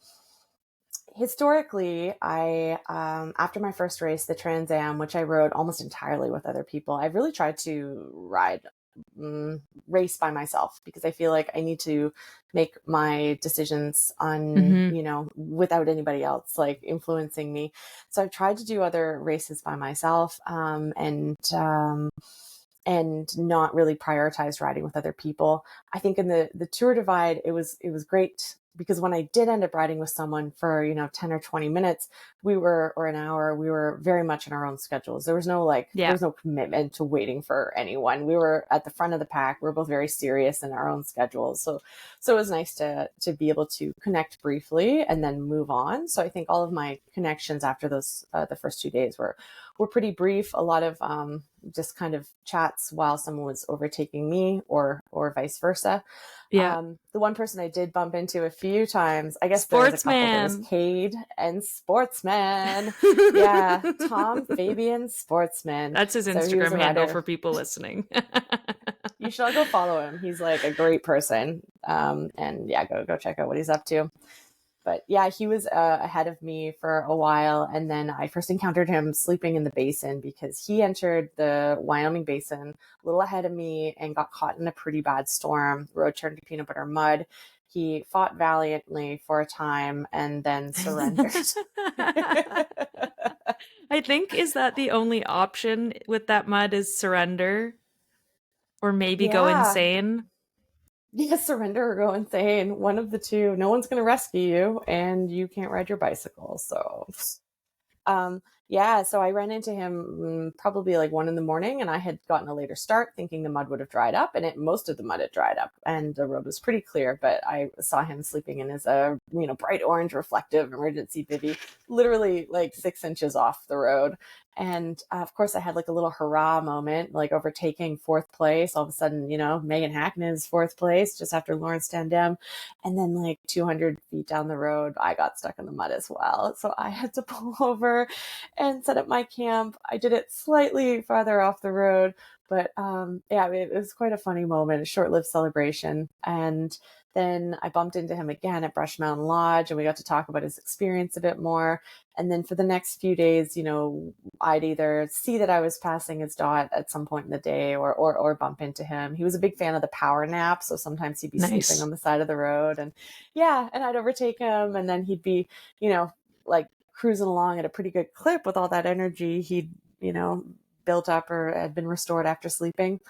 Historically, I after my first race, the Trans Am, which I rode almost entirely with other people, I've really tried to ride race by myself because I feel like I need to make my decisions on, Mm-hmm. without anybody else like influencing me. So I've tried to do other races by myself, and not really prioritize riding with other people. I think in the Tour Divide, it was great because when I did end up riding with someone for 10 or 20 minutes, or an hour, we were very much in our own schedules. There Yeah. was no commitment to waiting for anyone. We were at the front of the pack. We were both very serious in our own schedules. So it was nice to be able to connect briefly and then move on. So I think all of my connections after those the first 2 days were pretty brief. A lot of just kind of chats while someone was overtaking me, or vice versa. Yeah. The one person I did bump into a few times, I guess there was a couple. There was Sportsman. Cade and Sportsman. Yeah, Tom Fabian, Sportsman. That's his So he was Instagram a handle for rider. people listening. You should all go follow him. He's like a great person. And yeah, go check out what he's up to. But yeah, he was ahead of me for a while. And then I first encountered him sleeping in the basin because he entered the Wyoming basin a little ahead of me and got caught in a pretty bad storm. The road turned to peanut butter mud. He fought valiantly for a time and then surrendered. I think is that the only option with that mud is surrender or maybe go Yeah. insane. Yeah, surrender or go insane. One of the two. No one's going to rescue you, and you can't ride your bicycle. So yeah, so I ran into him probably like 1 in the morning, and I had gotten a later start thinking the mud would have dried up, and most of the mud had dried up, and the road was pretty clear. But I saw him sleeping in his bright orange reflective emergency bivvy, literally like 6 inches off the road. And of course, I had like a little hurrah moment, like overtaking fourth place. All of a sudden, Meaghan Hackinen is fourth place just after Lawrence Tandem. And then, like 200 feet down the road, I got stuck in the mud as well. So I had to pull over and set up my camp. I did it slightly farther off the road, but yeah, it was quite a funny moment, a short lived celebration. And then I bumped into him again at Brush Mountain Lodge, and we got to talk about his experience a bit more. And then for the next few days, I'd either see that I was passing his dot at some point in the day, or bump into him. He was a big fan of the power nap, so sometimes he'd be sleeping Nice. on the side of the road, and yeah, and I'd overtake him, and then he'd be, like cruising along at a pretty good clip with all that energy he'd, built up or had been restored after sleeping.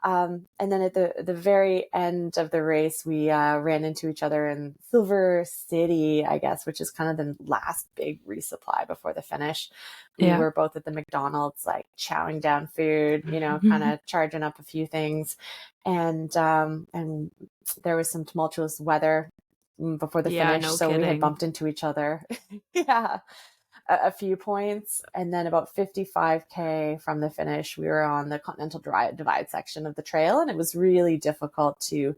And then at the very end of the race, we ran into each other in Silver City, I guess, which is kind of the last big resupply before the finish. We Yeah. were both at the McDonald's, like chowing down food, kind of charging up a few things, and there was some tumultuous weather before the Yeah, finish, no so we had kidding. bumped into each other. Yeah, a few points, and then about 55K from the finish, we were on the Continental Divide section of the trail, and it was really difficult to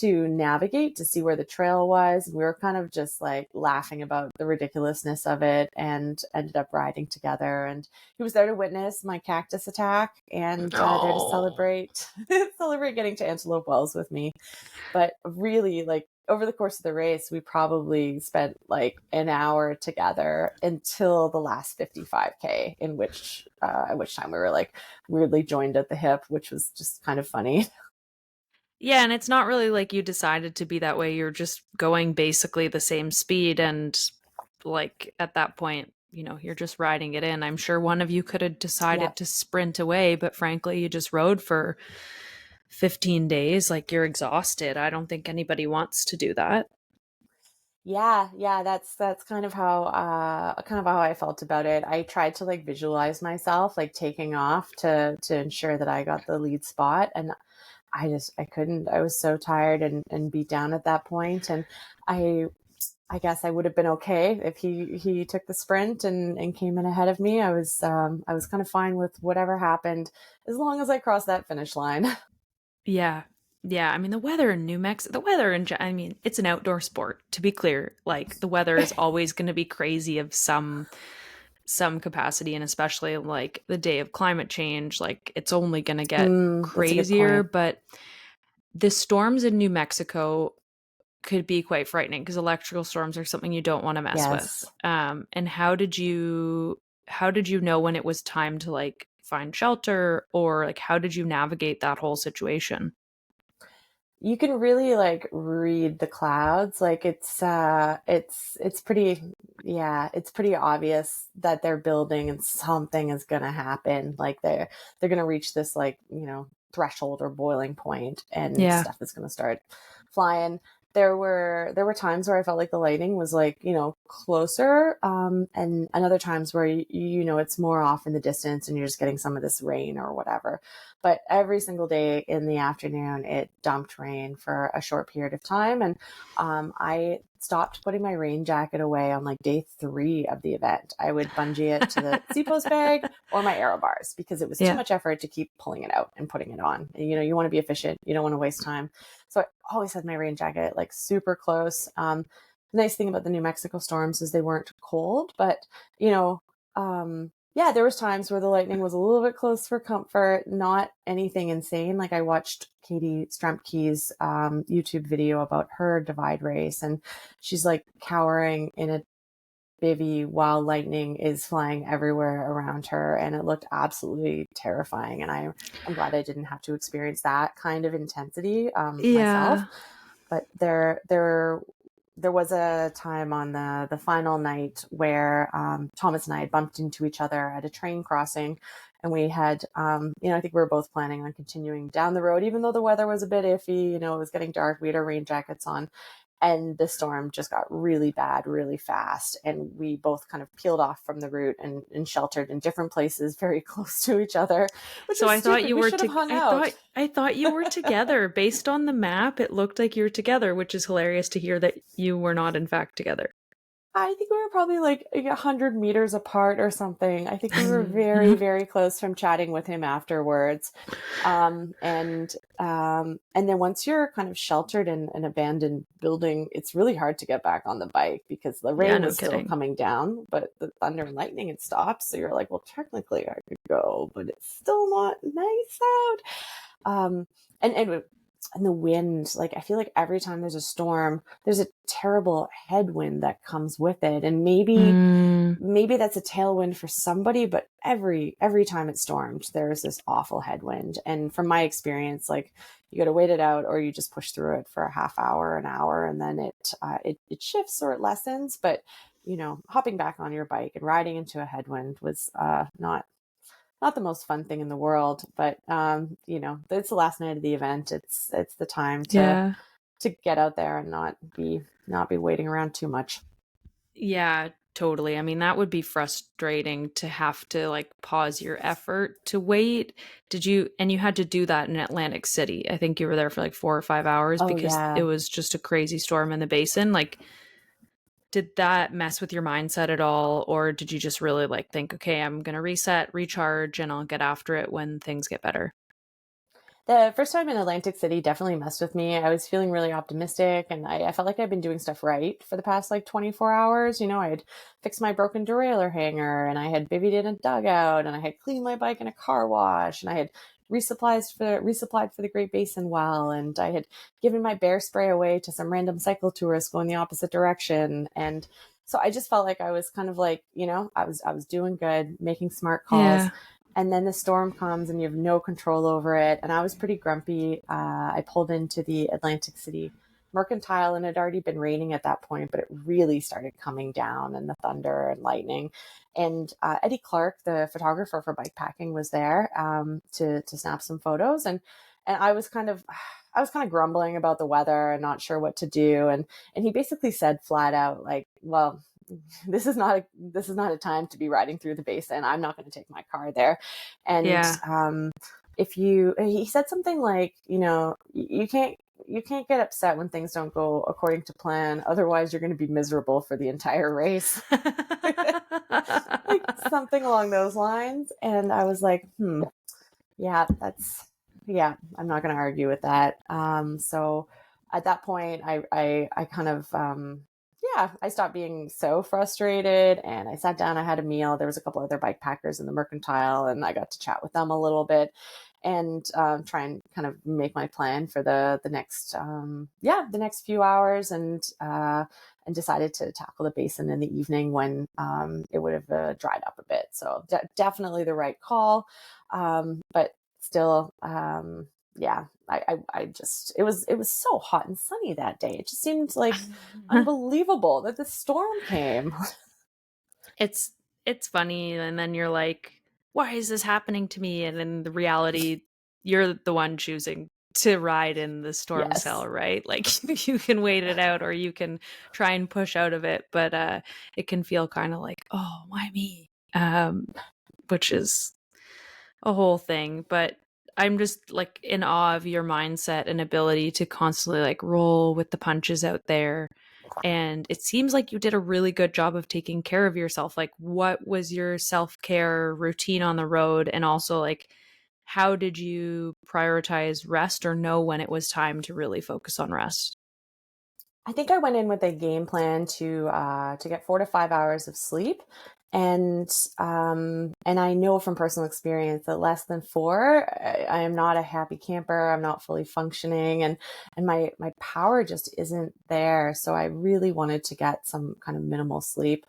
navigate to see where the trail was. We were kind of just like laughing about the ridiculousness of it, and ended up riding together. And he was there to witness my cactus attack, and there to Oh. celebrate celebrate getting to Antelope Wells with me. But really, like over the course of the race, we probably spent like an hour together until the last 55K, at which time we were like weirdly joined at the hip, which was just kind of funny. Yeah, and it's not really like you decided to be that way. You're just going basically the same speed. And like at that point, you're just riding it in. I'm sure one of you could have decided Yep. to sprint away, but frankly, you just rode for 15 days. Like you're exhausted. I don't think anybody wants to do that. Yeah, that's kind of how I felt about it. I tried to like visualize myself like taking off to ensure that I got the lead spot, and I couldn't. I was so tired and beat down at that point, and I I guess I would have been okay if he took the sprint and came in ahead of me. I was kind of fine with whatever happened as long as I crossed that finish line. Yeah. Yeah, I mean the weather in New Mexico, I mean, it's an outdoor sport, to be clear. Like the weather is always going to be crazy of some capacity, and especially like the day of climate change, like it's only going to get That's a good crazier, point. but the storms in New Mexico could be quite frightening because electrical storms are something you don't want to mess with. Yes. And how did you know when it was time to like find shelter, or like how did you navigate that whole situation? You can really like read the clouds. Like it's pretty yeah, it's pretty obvious that they're building and something is going to happen. Like they're going to reach this like, threshold or boiling point and Yeah. stuff is going to start flying. There were times where I felt like the lightning was like, closer, and other times where it's more off in the distance and you're just getting some of this rain or whatever. But every single day in the afternoon, it dumped rain for a short period of time. And I stopped putting my rain jacket away on like day 3 of the event. I would bungee it to the seat post bag or my aero bars because it was too Yeah. much effort to keep pulling it out and putting it on. And, you want to be efficient. You don't want to waste time. So I always had my rain jacket like super close. The nice thing about the New Mexico storms is they weren't cold, but you know, yeah, there was times where the lightning was a little bit close for comfort, not anything insane. Like I watched Katie Strumpke's YouTube video about her divide race, and she's like cowering in a bivy while lightning is flying everywhere around her, and it looked absolutely terrifying. And I'm glad I didn't have to experience that kind of intensity myself. Yeah. But there was a time on the final night where Thomas and I had bumped into each other at a train crossing, and we had, I think we were both planning on continuing down the road, even though the weather was a bit iffy. It was getting dark. We had our rain jackets on, and the storm just got really bad, really fast, and we both kind of peeled off from the route and sheltered in different places, very close to each other, which So was I thought stupid. you We were should have to hung I out. thought I thought you were together. Based on the map, it looked like you were together, which is hilarious to hear that you were not in fact together. I think we were probably like 100 meters apart or something. I think we were very, very close from chatting with him afterwards. And then once you're kind of sheltered in an abandoned building, it's really hard to get back on the bike because the Yeah, rain no was still kidding. coming down, but the thunder and lightning had stopped. So you're like, well, technically I could go, but it's still not nice out. Um, and the wind, like I feel like every time there's a storm, there's a terrible headwind that comes with it. And Mm, maybe that's a tailwind for somebody, but every time it stormed, there's this awful headwind. And from my experience, like you got to wait it out, or you just push through it for a half hour, an hour, and then it shifts or it lessens. But hopping back on your bike and riding into a headwind was not the most fun thing in the world. But it's the last night of the event. It's the time yeah. to get out there and not be waiting around too much. Yeah, totally. I mean, that would be frustrating to have to like pause your effort to wait. And you had to do that in Atlantic City. I think you were there for like 4 or 5 hours Oh because it yeah. was just a crazy storm in the basin. Like, did that mess with your mindset at all? Or did you just really like think, okay, I'm going to reset, recharge, and I'll get after it when things get better? The first time in Atlantic City definitely messed with me. I was feeling really optimistic, and I felt like I'd been doing stuff right for the past like 24 hours. I had fixed my broken derailleur hanger, and I had bivvied in a dugout, and I had cleaned my bike in a car wash, and I had resupplied for the Great Basin well, and I had given my bear spray away to some random cycle tourists going the opposite direction. And so I just felt like I was kind of like, I was doing good, making smart calls. Yeah. And then the storm comes and you have no control over it. And I was pretty grumpy. I pulled into the Atlantic City Mercantile, and it had already been raining at that point, but it really started coming down, and the thunder and lightning. And Eddie Clark, the photographer for bikepacking, was there to snap some photos. And I was kind of grumbling about the weather and not sure what to do. And he basically said flat out, like, well, this is not a time to be riding through the basin. I'm not going to take my car there. And he said something like, you can't get upset when things don't go according to plan. Otherwise, you're going to be miserable for the entire race. Like something along those lines. And I was like, yeah, I'm not going to argue with that. So at that point, I kind of, I stopped being so frustrated, and I sat down, I had a meal. There was a couple other bike packers in the Mercantile, and I got to chat with them a little bit and try and kind of make my plan for the next few hours, and decided to tackle the basin in the evening when it would have dried up a bit. So definitely the right call, but still, I just, it was so hot and sunny that day. It just seemed like unbelievable that the storm came. It's funny, and then you're like, why is this happening to me? And in the reality, you're the one choosing to ride in the storm Yes. cell, right? Like you can wait it out, or you can try and push out of it, but it can feel kind of like, oh, why me? Which is a whole thing. But I'm just like in awe of your mindset and ability to constantly like roll with the punches out there. And it seems like you did a really good job of taking care of yourself. Like, what was your self-care routine on the road? And also, like, how did you prioritize rest or know when it was time to really focus on rest? I think I went in with a game plan to get 4 to 5 hours of sleep, and I know from personal experience that less than four, I am not a happy camper. I'm not fully functioning, and my power just isn't there. So I really wanted to get some kind of minimal sleep.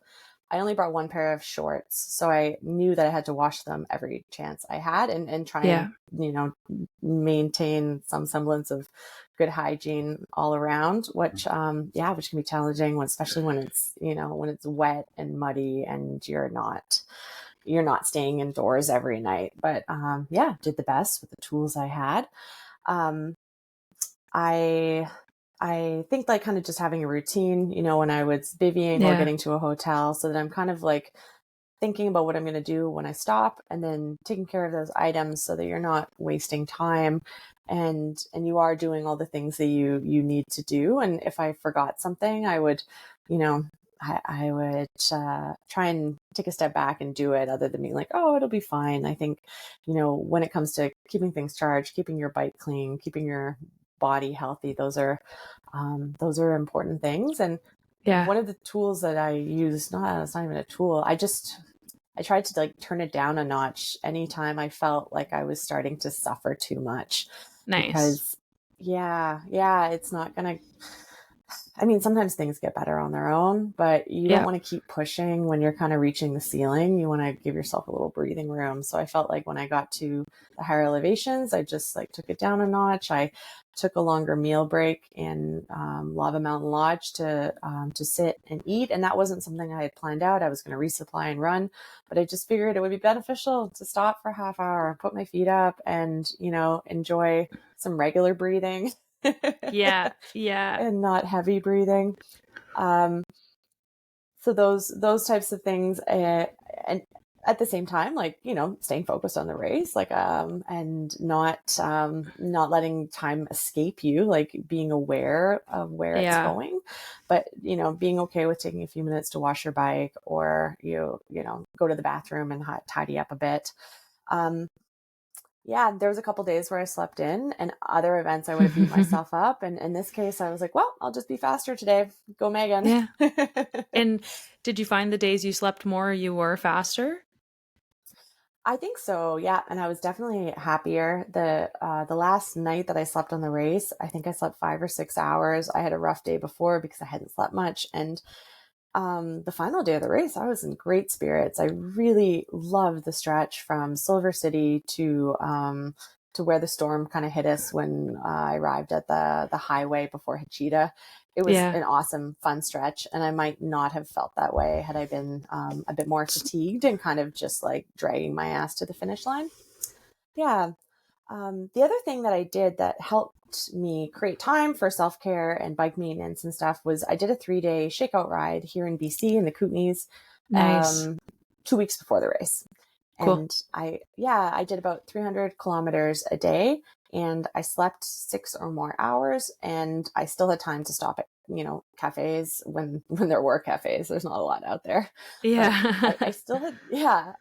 I only brought one pair of shorts, so I knew that I had to wash them every chance I had, and try and maintain some semblance of good hygiene all around, which can be challenging, especially when it's when it's wet and muddy and you're not staying indoors every night. But did the best with the tools I had. um, I I think like kind of just having a routine, when I was bivvying or getting to a hotel, so that I'm kind of like thinking about what I'm going to do when I stop, and then taking care of those items so that you're not wasting time, and you are doing all the things that you need to do. And if I forgot something, I would, you know, I would try and take a step back and do it, other than being like, oh, it'll be fine. I think, when it comes to keeping things charged, keeping your bike clean, keeping your body healthy, those are important things. And one of the tools that I use, it's not even a tool. I tried to like turn it down a notch anytime I felt like I was starting to suffer too much. Nice. Because it's not gonna, I mean, sometimes things get better on their own, but you don't want to keep pushing when you're kind of reaching the ceiling. You want to give yourself a little breathing room. So I felt like when I got to the higher elevations, I just like took it down a notch. I took a longer meal break in Lava Mountain Lodge to sit and eat. And that wasn't something I had planned out. I was going to resupply and run, but I just figured it would be beneficial to stop for a half hour, put my feet up, and, enjoy some regular breathing. Yeah. And not heavy breathing. So those types of things, and at the same time, like, staying focused on the race, like, and not letting time escape you, like being aware of where it's going, but, being okay with taking a few minutes to wash your bike, or, go to the bathroom and tidy up a bit. There was a couple days where I slept in, and other events I would have beat myself up. And in this case, I was like, well, I'll just be faster today. Go Meaghan. Yeah. And did you find the days you slept more, you were faster? I think so. Yeah. And I was definitely happier. The last night that I slept on the race, I think I slept 5 or 6 hours. I had a rough day before because I hadn't slept much. And the final day of the race, I was in great spirits. I really loved the stretch from Silver City to where the storm kind of hit us when I arrived at the highway before Hachita. It was Yeah. an awesome, fun stretch, and I might not have felt that way had I been a bit more fatigued and kind of just like dragging my ass to the finish line. Yeah. The other thing that I did that helped me create time for self care and bike maintenance and stuff was I did a 3-day shakeout ride here in BC in the Kootenays, Nice. 2 weeks before the race. Cool. And I did about 300 kilometers a day, and I slept 6 or more hours, and I still had time to stop at, cafes when there were cafes. There's not a lot out there, but I Yeah. still had,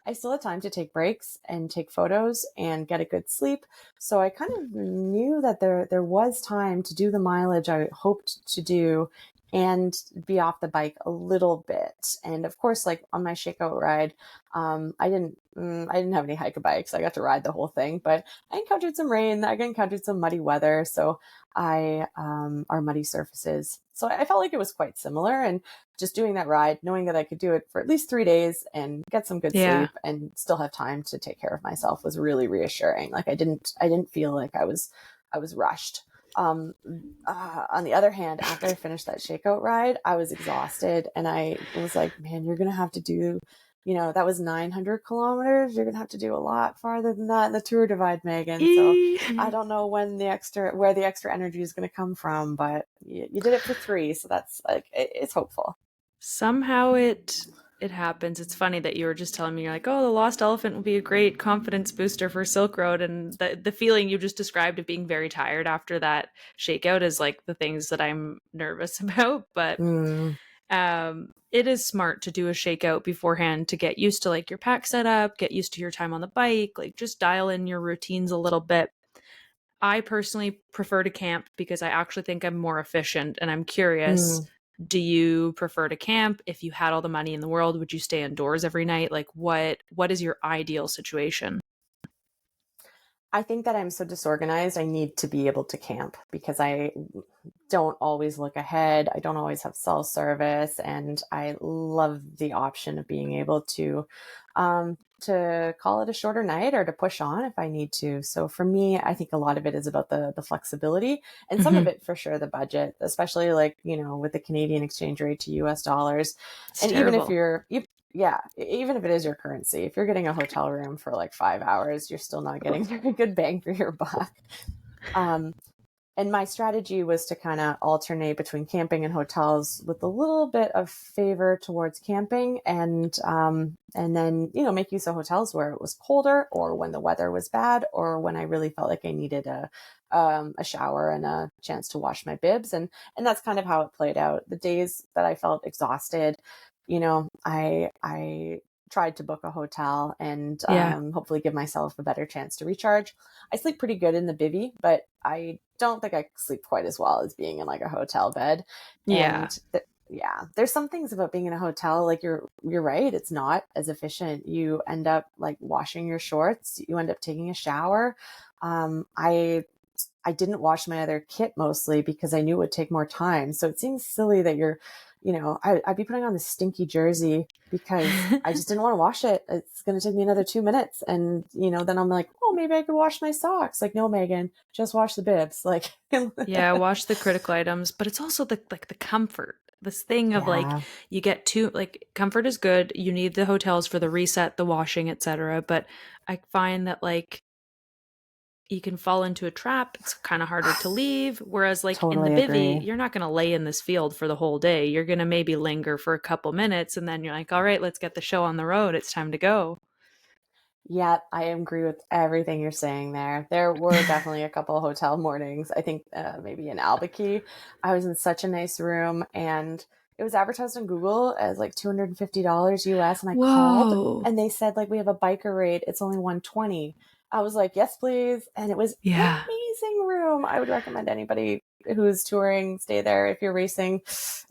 I still had time to take breaks and take photos and get a good sleep. So I kind of knew that there was time to do the mileage I hoped to do and be off the bike a little bit. And of course, like on my shakeout ride, I didn't have any hike bikes. I got to ride the whole thing, but I encountered some rain. I encountered some muddy weather. So are muddy surfaces. So I felt like it was quite similar, and just doing that ride, knowing that I could do it for at least 3 days and get some good Yeah. sleep and still have time to take care of myself was really reassuring. Like I didn't feel like I was rushed. Um, on the other hand, after I finished that shakeout ride, I was exhausted, and I was like, man, you're going to have to do, that was 900 kilometers. You're going to have to do a lot farther than that in the Tour Divide, Meaghan. So I don't know where the extra energy is going to come from, but you did it for 3. So that's like, it's hopeful. Somehow it happens. It's funny that you were just telling me, you're like, oh, the lost elephant will be a great confidence booster for Silk Road, and the feeling you just described of being very tired after that shakeout is like the things that I'm nervous about. But Mm, it is smart to do a shakeout beforehand to get used to like your pack setup, get used to your time on the bike, like just dial in your routines a little bit. I personally prefer to camp because I actually think I'm more efficient, and I'm curious, mm. do you prefer to camp? If you had all the money in the world, would you stay indoors every night? Like what is your ideal situation? I think that I'm so disorganized. I need to be able to camp because I don't always look ahead. I don't always have cell service, and I love the option of being able to call it a shorter night or to push on if I need to. So for me, I think a lot of it is about the flexibility, and some of Mhm. it for sure the budget, especially like, with the Canadian exchange rate to US dollars. It's And even if terrible. yeah, even if it is your currency, if you're getting a hotel room for like 5 hours, you're still not getting very good bang for your buck. Um, and my strategy was to kind of alternate between camping and hotels with a little bit of favor towards camping, and then make use of hotels where it was colder or when the weather was bad or when I really felt like I needed a shower and a chance to wash my bibs, and that's kind of how it played out. The days that I felt exhausted, I tried to book a hotel and Yeah. hopefully give myself a better chance to recharge. I sleep pretty good in the bivvy, but I don't think I sleep quite as well as being in like a hotel bed. Yeah. And yeah, there's some things about being in a hotel, like you're right, it's not as efficient. You end up like washing your shorts, you end up taking a shower. I didn't wash my other kit mostly because I knew it would take more time. So it seems silly that I'd be putting on this stinky jersey because I just didn't want to wash it. It's going to take me another 2 minutes. And, then I'm like, oh, maybe I could wash my socks. Like, no, Meaghan, just wash the bibs. Like, Yeah, wash the critical items, but it's also the comfort. This thing of like yeah, you get too like comfort is good. You need the hotels for the reset, the washing, etc. But I find that like you can fall into a trap. It's kind of harder to leave. Whereas like in the totally bivvy, agree. you're not going to lay in this field for the whole day. You're going to maybe linger for a couple minutes, and then you're like, all right, let's get the show on the road. It's time to go. Yeah, I agree with everything you're saying there. There were definitely a couple of hotel mornings. I think maybe in Albuquerque, I was in such a nice room, and it was advertised on Google as like $250 US. And I called Whoa. and they said, like, we have a biker rate. It's only 120. I was like, yes, please. And it was an Yeah. amazing room. I would recommend anybody who's touring, stay there. If you're racing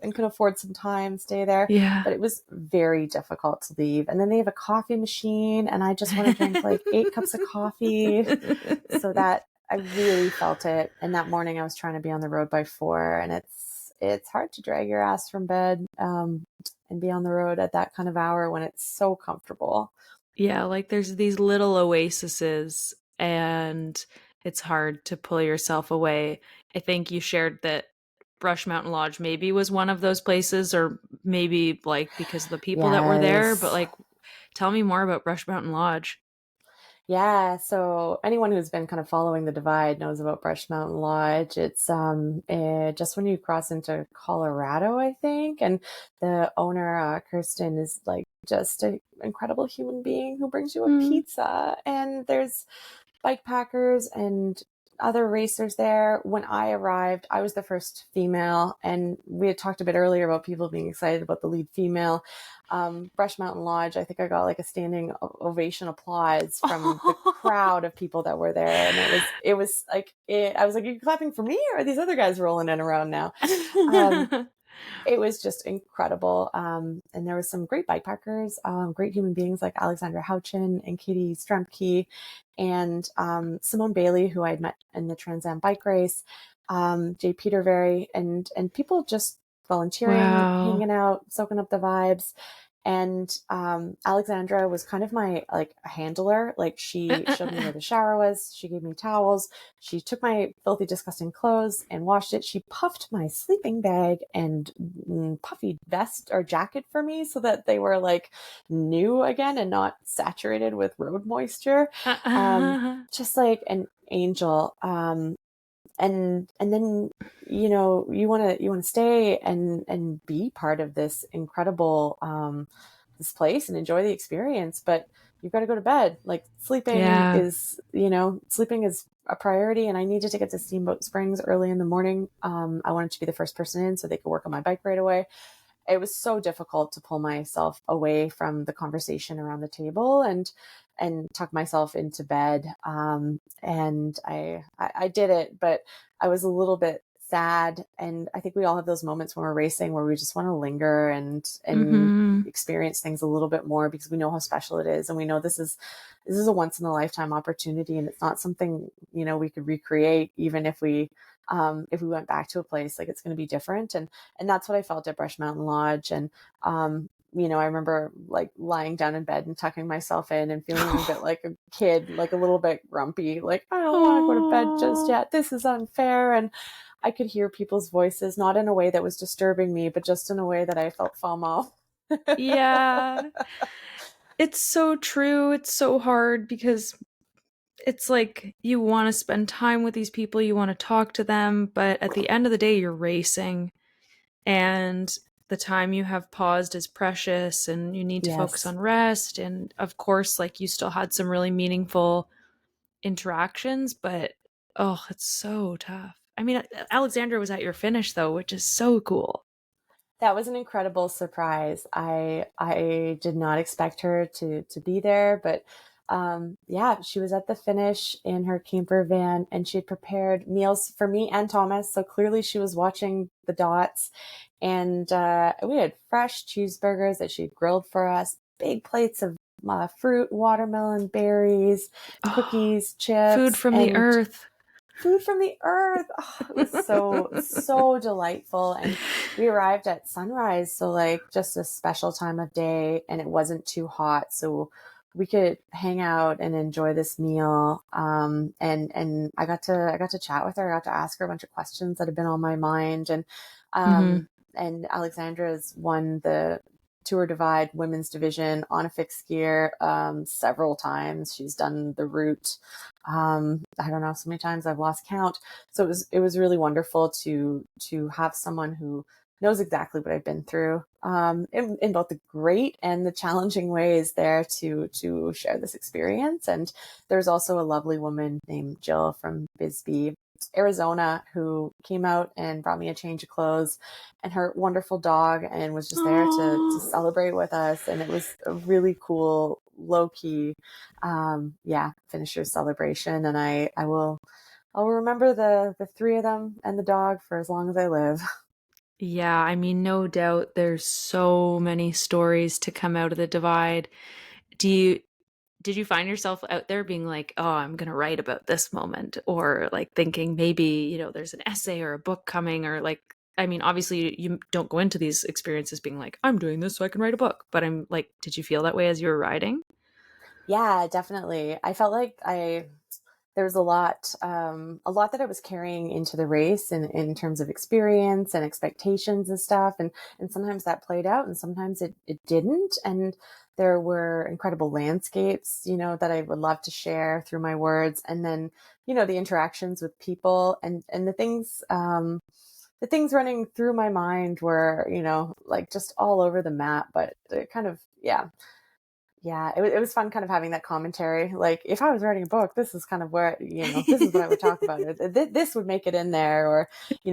and can afford some time, stay there. Yeah. But it was very difficult to leave. And then they have a coffee machine, and I just want to drink like 8 cups of coffee. So that I really felt it. And that morning I was trying to be on the road by 4, and it's hard to drag your ass from bed. and be on the road at that kind of hour when it's so comfortable. Yeah, like there's these little oases and it's hard to pull yourself away. I think you shared that Brush Mountain Lodge maybe was one of those places, or maybe like because of the people that were there, but Yes. like tell me more about Brush Mountain Lodge. Yeah, so anyone who's been kind of following the divide knows about Brush Mountain Lodge. It's just when you cross into Colorado, I think, and the owner Kirsten is like just an incredible human being who brings you a Mm. pizza, and there's bike packers and other racers there. When I arrived, I was the first female, and we had talked a bit earlier about people being excited about the lead female. Brush Mountain Lodge, I think I got like a standing ovation applause from the crowd of people that were there, and it was like I was like, "Are you clapping for me, or are these other guys rolling in around now?" Um, it was just incredible. And there was some great bikepackers, great human beings like Alexandra Houchin and Katie Stremke and Simone Bailey, who I'd met in the Trans Am bike race, Jay Peterberry, and people just volunteering, Wow. hanging out, soaking up the vibes. And Alexandra was kind of my like handler. Like she showed me where the shower was. She gave me towels. She took my filthy, disgusting clothes and washed it. She puffed my sleeping bag and puffy vest or jacket for me so that they were like new again and not saturated with road moisture. Just like an angel. And then you want to stay and be part of this incredible this place and enjoy the experience, but you've got to go to bed. Like Yeah. sleeping is a priority, and I needed to get to Steamboat Springs early in the morning. I wanted to be the first person in so they could work on my bike right away. It was so difficult to pull myself away from the conversation around the table and tuck myself into bed. And I did it, but I was a little bit sad. And I think we all have those moments when we're racing where we just want to linger and Mhm. experience things a little bit more because we know how special it is, and we know this is a once in a lifetime opportunity, and it's not something we could recreate even if we went back to a place. Like, it's going to be different, and that's what I felt at Brush Mountain Lodge. And I remember like lying down in bed and tucking myself in and feeling a bit like a kid, like a little bit grumpy, like, I don't want to go to bed just Oh. yet. This is unfair. And I could hear people's voices, not in a way that was disturbing me, but just in a way that I felt FOMO. Yeah. It's so true. It's so hard because it's like you want to spend time with these people, you want to talk to them, but at the end of the day, you're racing and the time you have paused is precious and you need to focus Yes. on rest. And of course, like you still had some really meaningful interactions, but oh, it's so tough. I mean, Alexandra was at your finish though, which is so cool. That was an incredible surprise. I did not expect her to be there, but yeah, she was at the finish in her camper van, and she had prepared meals for me and Thomas. So clearly, she was watching the dots, and we had fresh cheeseburgers that she grilled for us, big plates of fruit, watermelon, berries, Oh, cookies, food chips, from the and earth. food from the earth. Oh, it was so delightful. And we arrived at sunrise, so like just a special time of day, and it wasn't too hot, so we could hang out and enjoy this meal. And I got to chat with her. I got to ask her a bunch of questions that had been on my mind. Hmm. And Alexandra's won the Tour Divide women's division on a fixed gear several times. She's done the route, I don't know, so many times I've lost count. So it was really wonderful to have someone who knows exactly what I've been through, in both the great and the challenging ways, there to share this experience. And there's also a lovely woman named Jill from Bisbee, Arizona, who came out and brought me a change of clothes and her wonderful dog, and was just there to Oh, celebrate with us. And it was a really cool, low key, finisher's celebration. And I'll remember the three of them and the dog for as long as I live. yeah. I mean, no doubt there's so many stories to come out of the divide. Do you, did you find yourself out there being like, oh, I'm going to write about this moment? Or like thinking maybe, there's an essay or a book coming or like I mean, obviously you don't go into these experiences being like, I'm doing this so I can write a book. But I'm like, did you feel that way as you were riding? Yeah, definitely. I felt like there was a lot that I was carrying into the race in terms of experience and expectations and stuff. And sometimes that played out and sometimes it didn't. And there were incredible landscapes, that I would love to share through my words. And then, the interactions with people and the things running through my mind were, like just all over the map, but it kind of, yeah, it was fun kind of having that commentary. Like, if I was writing a book, this is kind of where, this is what I would talk about. This would make it in there, or,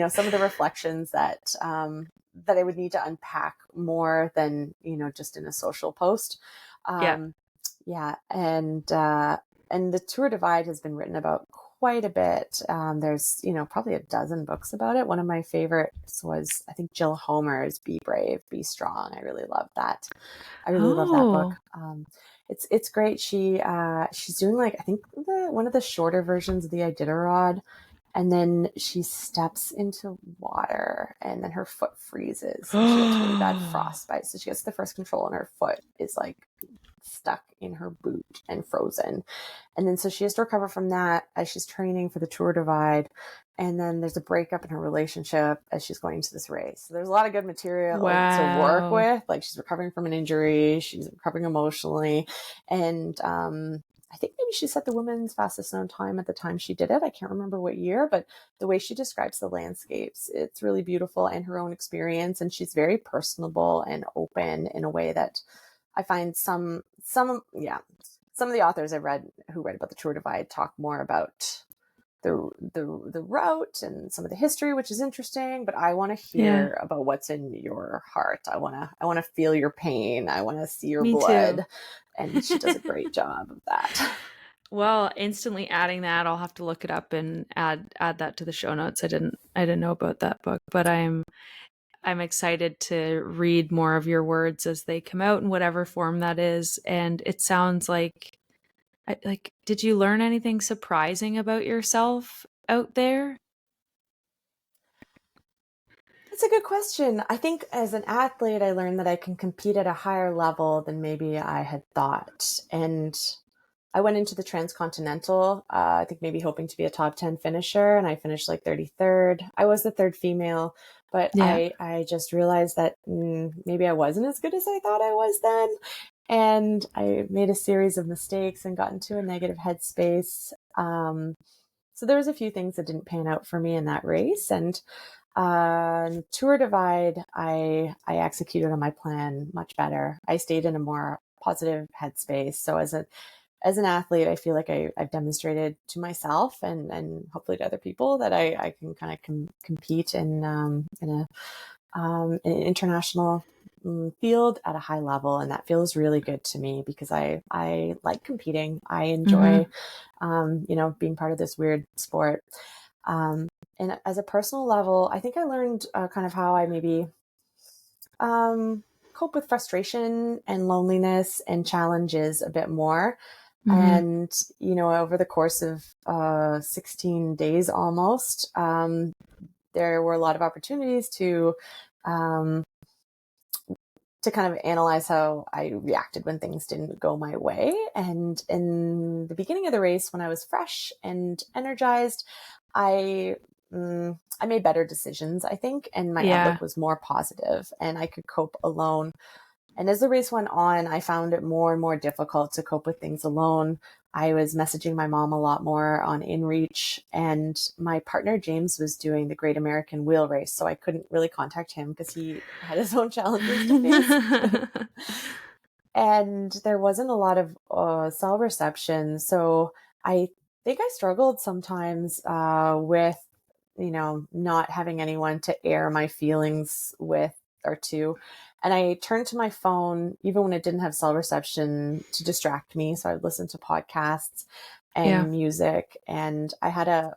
some of the reflections that I would need to unpack more than, just in a social post. Yeah. Yeah. And the Tour Divide has been written about quite a bit. There's, probably a dozen books about it. One of my favorites was, I think, Jill Homer's Be Brave, Be Strong. I really love that. I really love that book. It's great. She's doing, like, I think one of the shorter versions of the Iditarod, and then she steps into water and then her foot freezes and she gets really bad frostbite. So she gets the first control and her foot is like stuck in her boot and frozen. And then so she has to recover from that as she's training for the Tour Divide. And then there's a breakup in her relationship as she's going to this race. So there's a lot of good material to work with. Like, she's recovering from an injury, she's recovering emotionally. And I think maybe she set the women's fastest known time at the time she did it. I can't remember what year, but the way she describes the landscapes, it's really beautiful, and her own experience. And she's very personable and open in a way that I find some of the authors I've read who write about the Tour Divide talk more about the route and some of the history, which is interesting, but I want to hear about what's in your heart. I want to feel your pain. I want to see your blood. Too. And she does a great job of that. Well, instantly adding that, I'll have to look it up and add that to the show notes. I didn't know about that book, but I'm excited to read more of your words as they come out in whatever form that is. And it sounds like did you learn anything surprising about yourself out there? That's a good question. I think as an athlete, I learned that I can compete at a higher level than maybe I had thought. And I went into the Transcontinental, I think maybe hoping to be a top 10 finisher, and I finished like 33rd. I was the third female, but I just realized that maybe I wasn't as good as I thought I was then. And I made a series of mistakes and got into a negative headspace. So there was a few things that didn't pan out for me in that race. And Tour Divide, I executed on my plan much better. I stayed in a more positive headspace. So as an athlete, I feel like I've demonstrated to myself and hopefully to other people that I can kind of compete in an international field at a high level. And that feels really good to me because I like competing. I enjoy, being part of this weird sport. And as a personal level, I think I learned kind of how I maybe cope with frustration and loneliness and challenges a bit more. And, over the course of 16 days almost, there were a lot of opportunities to kind of analyze how I reacted when things didn't go my way. And in the beginning of the race, when I was fresh and energized, I made better decisions, I think, and my outlook was more positive and I could cope alone. And as the race went on, I found it more and more difficult to cope with things alone. I was messaging my mom a lot more on InReach, and my partner James was doing the Great American Wheel Race, so I couldn't really contact him because he had his own challenges to face. And there wasn't a lot of cell reception, so I think I struggled sometimes with, not having anyone to air my feelings with or to. And I turned to my phone, even when it didn't have cell reception, to distract me. So I'd listen to podcasts and music. And I had an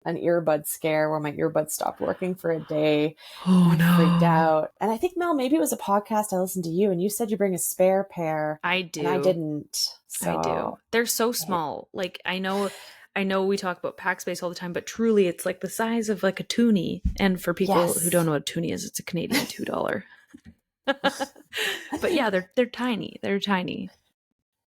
earbud scare where my earbuds stopped working for a day. Oh, and I freaked out. And I think, Mel, maybe it was a podcast I listened to you, and you said you bring a spare pair. I do. And I didn't. So I do. They're so small. Like, I know I know we talk about pack space all the time, but truly it's like the size of like a toonie. And for people who don't Yes. know what a toonie is, it's a Canadian $2. But yeah, they're tiny. They're tiny.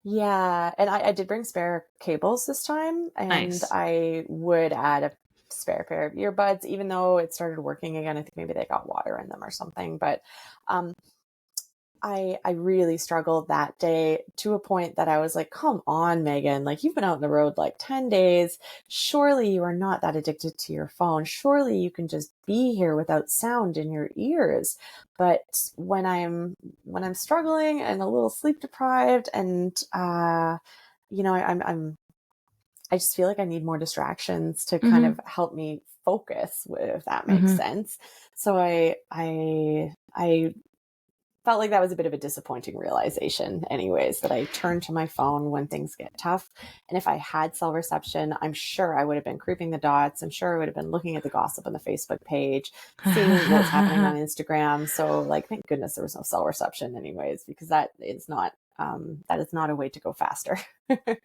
Yeah, and I did bring spare cables this time, and Nice. I would add a spare pair of earbuds, even though it started working again. I think maybe they got water in them or something. But um, I really struggled that day to a point that I was like, come on, Meaghan, like you've been out on the road like 10 days. Surely you are not that addicted to your phone. Surely you can just be here without sound in your ears. But when I'm struggling and a little sleep deprived and I just feel like I need more distractions to kind Mm-hmm. of help me focus, if that makes Mm-hmm. sense. So I felt like that was a bit of a disappointing realization anyways, that I turn to my phone when things get tough. And if I had cell reception, I'm sure I would have been creeping the dots. I'm sure I would have been looking at the gossip on the Facebook page, seeing what was happening on Instagram. So like, thank goodness there was no cell reception anyways, because that is not a way to go faster.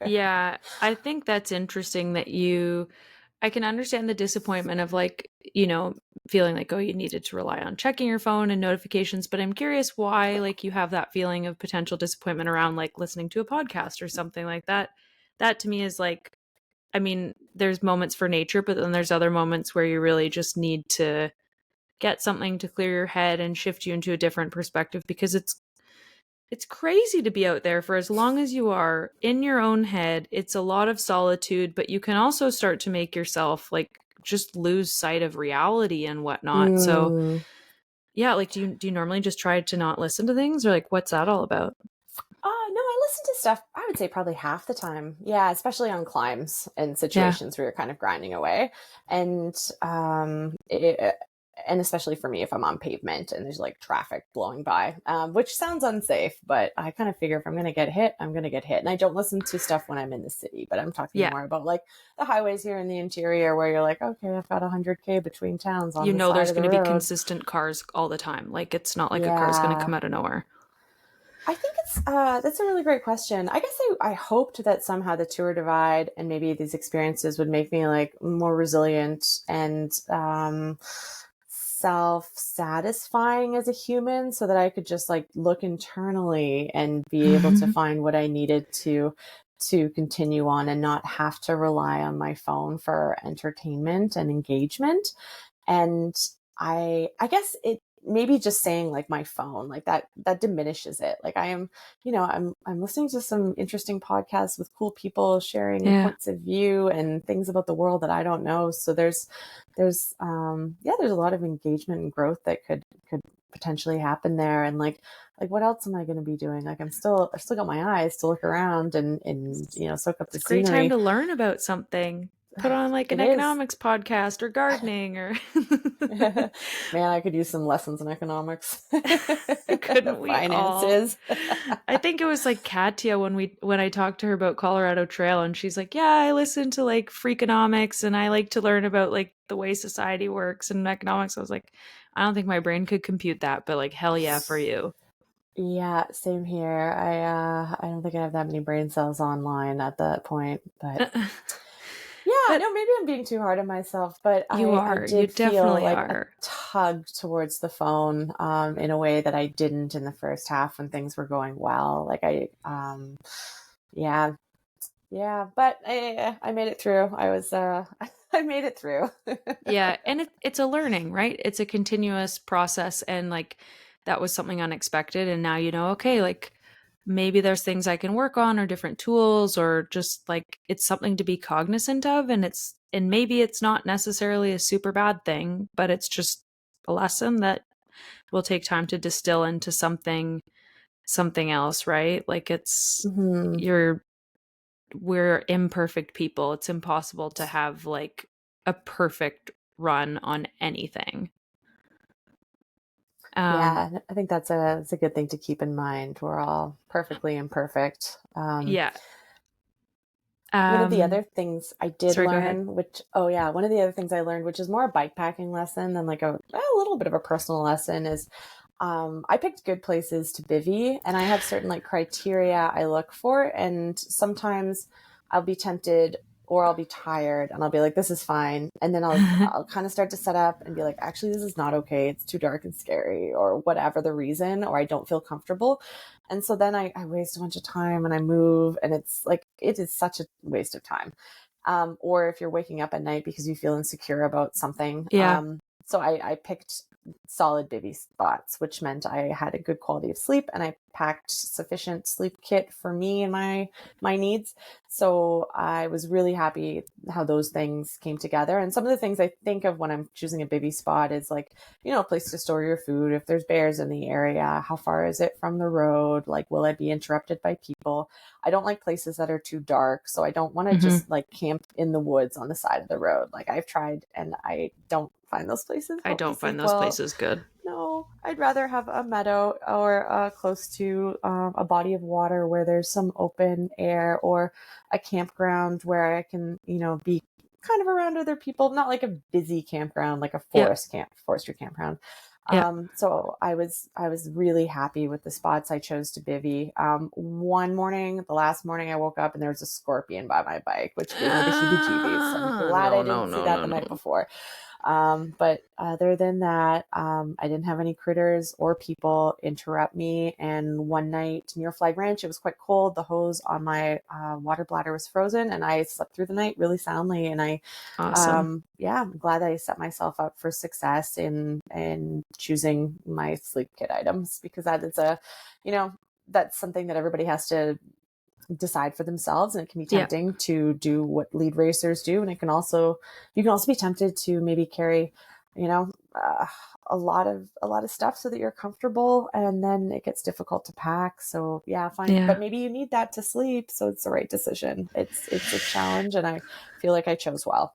Yeah, I think that's interesting that I can understand the disappointment of like, feeling like, oh, you needed to rely on checking your phone and notifications, but I'm curious why like you have that feeling of potential disappointment around like listening to a podcast or something like that. That to me is like, I mean, there's moments for nature, but then there's other moments where you really just need to get something to clear your head and shift you into a different perspective because it's crazy to be out there for as long as you are in your own head. It's a lot of solitude, but you can also start to make yourself like just lose sight of reality and whatnot. So Mm. yeah, like do you normally just try to not listen to things or like what's that all about? No, I listen to stuff, I would say probably half the time. Yeah, especially on climbs and Yeah. situations where you're kind of grinding away. And and especially for me if I'm on pavement and there's like traffic blowing by, which sounds unsafe, but I kind of figure if I'm going to get hit, I'm going to get hit. And I don't listen to stuff when I'm in the city, but I'm talking Yeah. more about like the highways here in the interior where you're like, okay, I've got 100K between towns on You the know side there's of going the to be road. consistent cars all the time. Like it's not like a car is going to Yeah. come out of nowhere. I think it's that's a really great question. I guess I hoped that somehow the tour divide and maybe these experiences would make me like more resilient and self-satisfying as a human, so that I could just like look internally and be able to find what I needed to continue on and not have to rely on my phone for entertainment and engagement. And I guess it maybe just saying like my phone like that diminishes it. Like I am, I'm listening to some interesting podcasts with cool people sharing Yeah. points of view and things about the world that I don't know. So there's a lot of engagement and growth that could potentially happen there. And like what else am I going to be doing? Like I've still got my eyes to look around and soak up It's the a great time scenery. to learn about something. Put on like an It is. economics podcast or gardening or Man, I could use some lessons in economics. couldn't we all? Finances. I think it was like Katya when I talked to her about Colorado Trail and she's like, "Yeah, I listen to like Freakonomics and I like to learn about like the way society works and economics." I was like, "I don't think my brain could compute that, but like hell yeah for you." Yeah, same here. I don't think I have that many brain cells online at that point, but yeah, But no, maybe I'm being too hard on myself, but you I are. You did feel definitely like a are. tug towards the phone in a way that I didn't in the first half when things were going well. Like yeah, yeah, but I made it through. I was I made it through. Yeah, and it's a learning, right? It's a continuous process and like that was something unexpected and now okay, like maybe there's things I can work on or different tools or just like it's something to be cognizant of and maybe it's not necessarily a super bad thing, but it's just a lesson that will take time to distill into something else, right? Like Hmm. you're we're imperfect people. It's impossible to have like a perfect run on anything. Um, Yeah, I think that's a good thing to keep in mind. We're all perfectly imperfect. yeah. One of the other things I did Sorry, go ahead. learn, one of the other things I learned, which is more a bikepacking lesson than like a little bit of a personal lesson, is I picked good places to bivvy, and I have certain like criteria I look for, and sometimes I'll be tempted or I'll be tired and I'll be like, this is fine. And then I'll kind of start to set up and be like, actually, this is not okay. It's too dark and scary, or whatever the reason, or I don't feel comfortable. And so then I waste a bunch of time and I move, and it's like, it is such a waste of time. Or if you're waking up at night because you feel insecure about something. Yeah. So I picked solid bivy spots, which meant I had a good quality of sleep, and I packed sufficient sleep kit for me and my needs. So I was really happy how those things came together. And some of the things I think of when I'm choosing a bivy spot is like, a place to store your food. If there's bears in the area, how far is it from the road? Like, will I be interrupted by people? I don't like places that are too dark. So I don't want to just like camp in the woods on the side of the road. Like, I've tried and I don't find those places I help me don't find sleep those well. places good. No, I'd rather have a meadow or close to a body of water where there's some open air, or a campground where I can, be kind of around other people, not like a busy campground, like a Yeah. forestry campground. Yeah. So I was really happy with the spots I chose to bivvy. One morning, the last morning, I woke up and there was a scorpion by my bike, which gave me the heebie-jeebies. So I'm glad I didn't see that the night before. But other than that, I didn't have any critters or people interrupt me. And one night near Flag Ranch, it was quite cold. The hose on my water bladder was frozen, and I slept through the night really soundly. And Awesome. I'm glad that I set myself up for success in choosing my sleep kit items, because that is that's something that everybody has to decide for themselves, and it can be Yeah. tempting to do what lead racers do, and you can also be tempted to maybe carry a lot of stuff so that you're comfortable, and then it gets difficult to pack. So yeah, fine. Yeah. But maybe you need that to sleep, so it's the right decision. It's a challenge, and I feel like I chose well.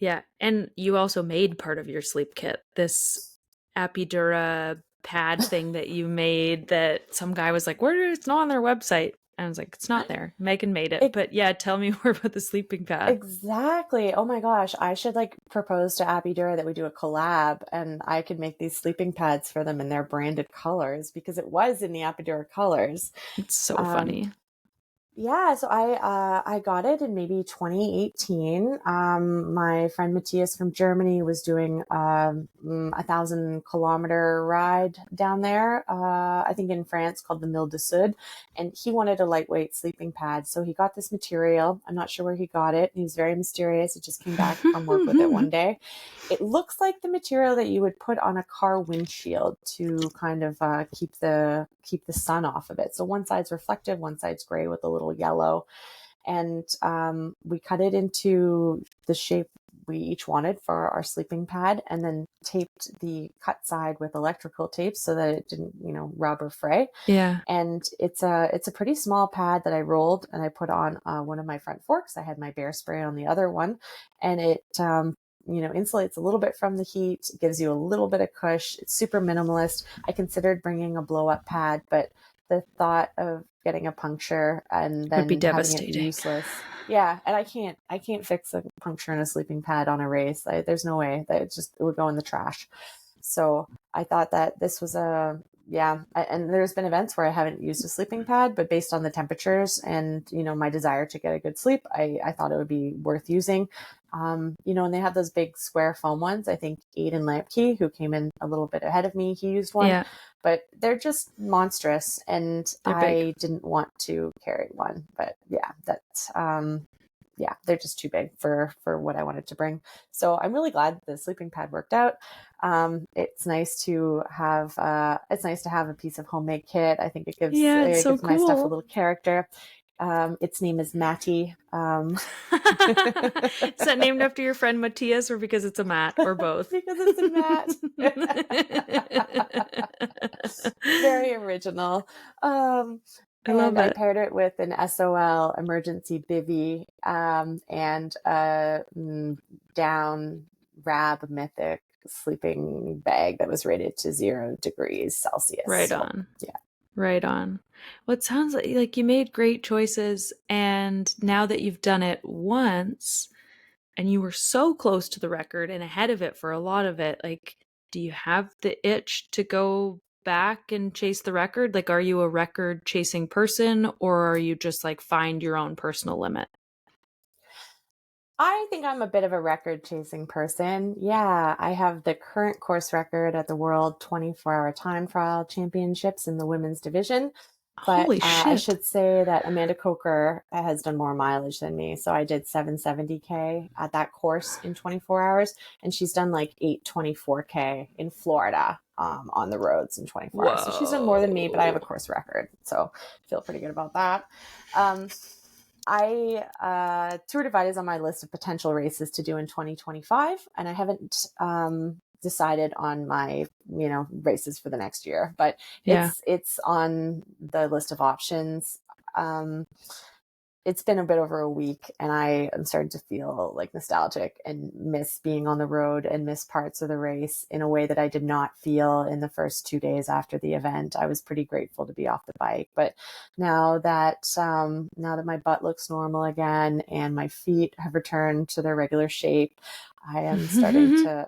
Yeah. And you also made part of your sleep kit, this Apidura pad thing that you made that some guy was like, where? It's not on their website. And I was like, it's not there. Meaghan made it. It, But yeah, tell me more about the sleeping pad. exactly. Oh my gosh, I should propose to Apidura that we do a collab, and I could make these sleeping pads for them in their branded colors, because it was in the Apidura colors. It's so Um, funny. Yeah, so I got it in maybe 2018. My friend Matthias from Germany was doing 1,000 kilometer ride down there. I think in France, called the Mille du Sud, and he wanted a lightweight sleeping pad. So he got this material. I'm not sure where he got it. He was very mysterious. He just came back from work with it one day. It looks like the material that you would put on a car windshield to kind of keep the sun off of it. So one side's reflective, one side's gray with a little yellow. And we cut it into the shape we each wanted for our sleeping pad, and then taped the cut side with electrical tape so that it didn't, rub or fray. Yeah. And it's a pretty small pad that I rolled and I put on one of my front forks. I had my bear spray on the other one, and it insulates a little bit from the heat, gives you a little bit of cush. It's super minimalist. I considered bringing a blow up pad, but the thought of getting a puncture and Would be then having it devastating. useless. Yeah. And I can't fix a puncture in a sleeping pad on a race. There's no way that it would go in the trash. So I thought that this was and there's been events where I haven't used a sleeping pad, but based on the temperatures and, my desire to get a good sleep, I thought it would be worth using. And they have those big square foam ones. I think Aiden Lampkey, who came in a little bit ahead of me, he used one, Yeah. but they're just monstrous, and They're big. I didn't want to carry one. But yeah, they're just too big for what I wanted to bring. So I'm really glad the sleeping pad worked out. It's nice to have a piece of homemade kit. I think it gives Yeah, it's so my stuff a cool. little character. Its name is Matty. Is that named after your friend Matthias, or because it's a Matt, or both? Because it's a Matt. Very original. I love And I it. paired it with an SOL emergency bivy, and a down Rab Mythic sleeping bag that was rated to 0 degrees Celsius. Right So, on. yeah. Right on. Well, it sounds like you made great choices, and now that you've done it once and you were so close to the record and ahead of it for a lot of it, like, do you have the itch to go back and chase the record? Like, are you a record chasing person, or are you just like find your own personal limit? I think I'm a bit of a record chasing person. Yeah, I have the current course record at the World 24-Hour Time Trial Championships in the women's division. But Holy I shit. should say that Amanda Coker has done more mileage than me. So I did 770K at that course in 24 hours, and she's done like 824K in Florida on the roads in 24 hours. So she's done more than me, but I have a Whoa. course record. So I feel pretty good about that. Um, Tour Divide is on my list of potential races to do in 2025, and I haven't decided on my races for the next year, but Yeah. it's on the list of options. Um, it's been a bit over a week, and I am starting to feel like nostalgic and miss being on the road and miss parts of the race in a way that I did not feel in the first 2 days after the event. I was pretty grateful to be off the bike, but now that my butt looks normal again and my feet have returned to their regular shape, I am starting to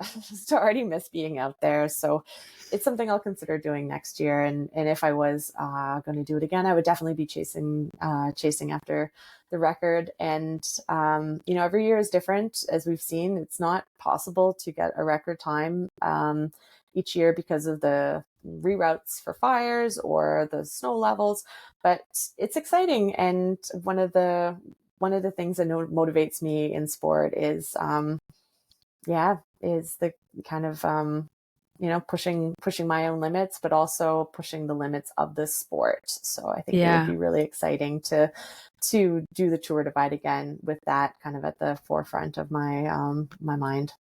already miss being out there. So it's something I'll consider doing next year. And if I was going to do it again, I would definitely be chasing after the record. And every year is different. As we've seen, it's not possible to get a record time each year because of the reroutes for fires or the snow levels. But it's exciting, and one of the things that motivates me in sport is the kind of pushing my own limits, but also pushing the limits of the sport. So I think it would Yeah. be really exciting to do the Tour Divide again with that kind of at the forefront of my my mind.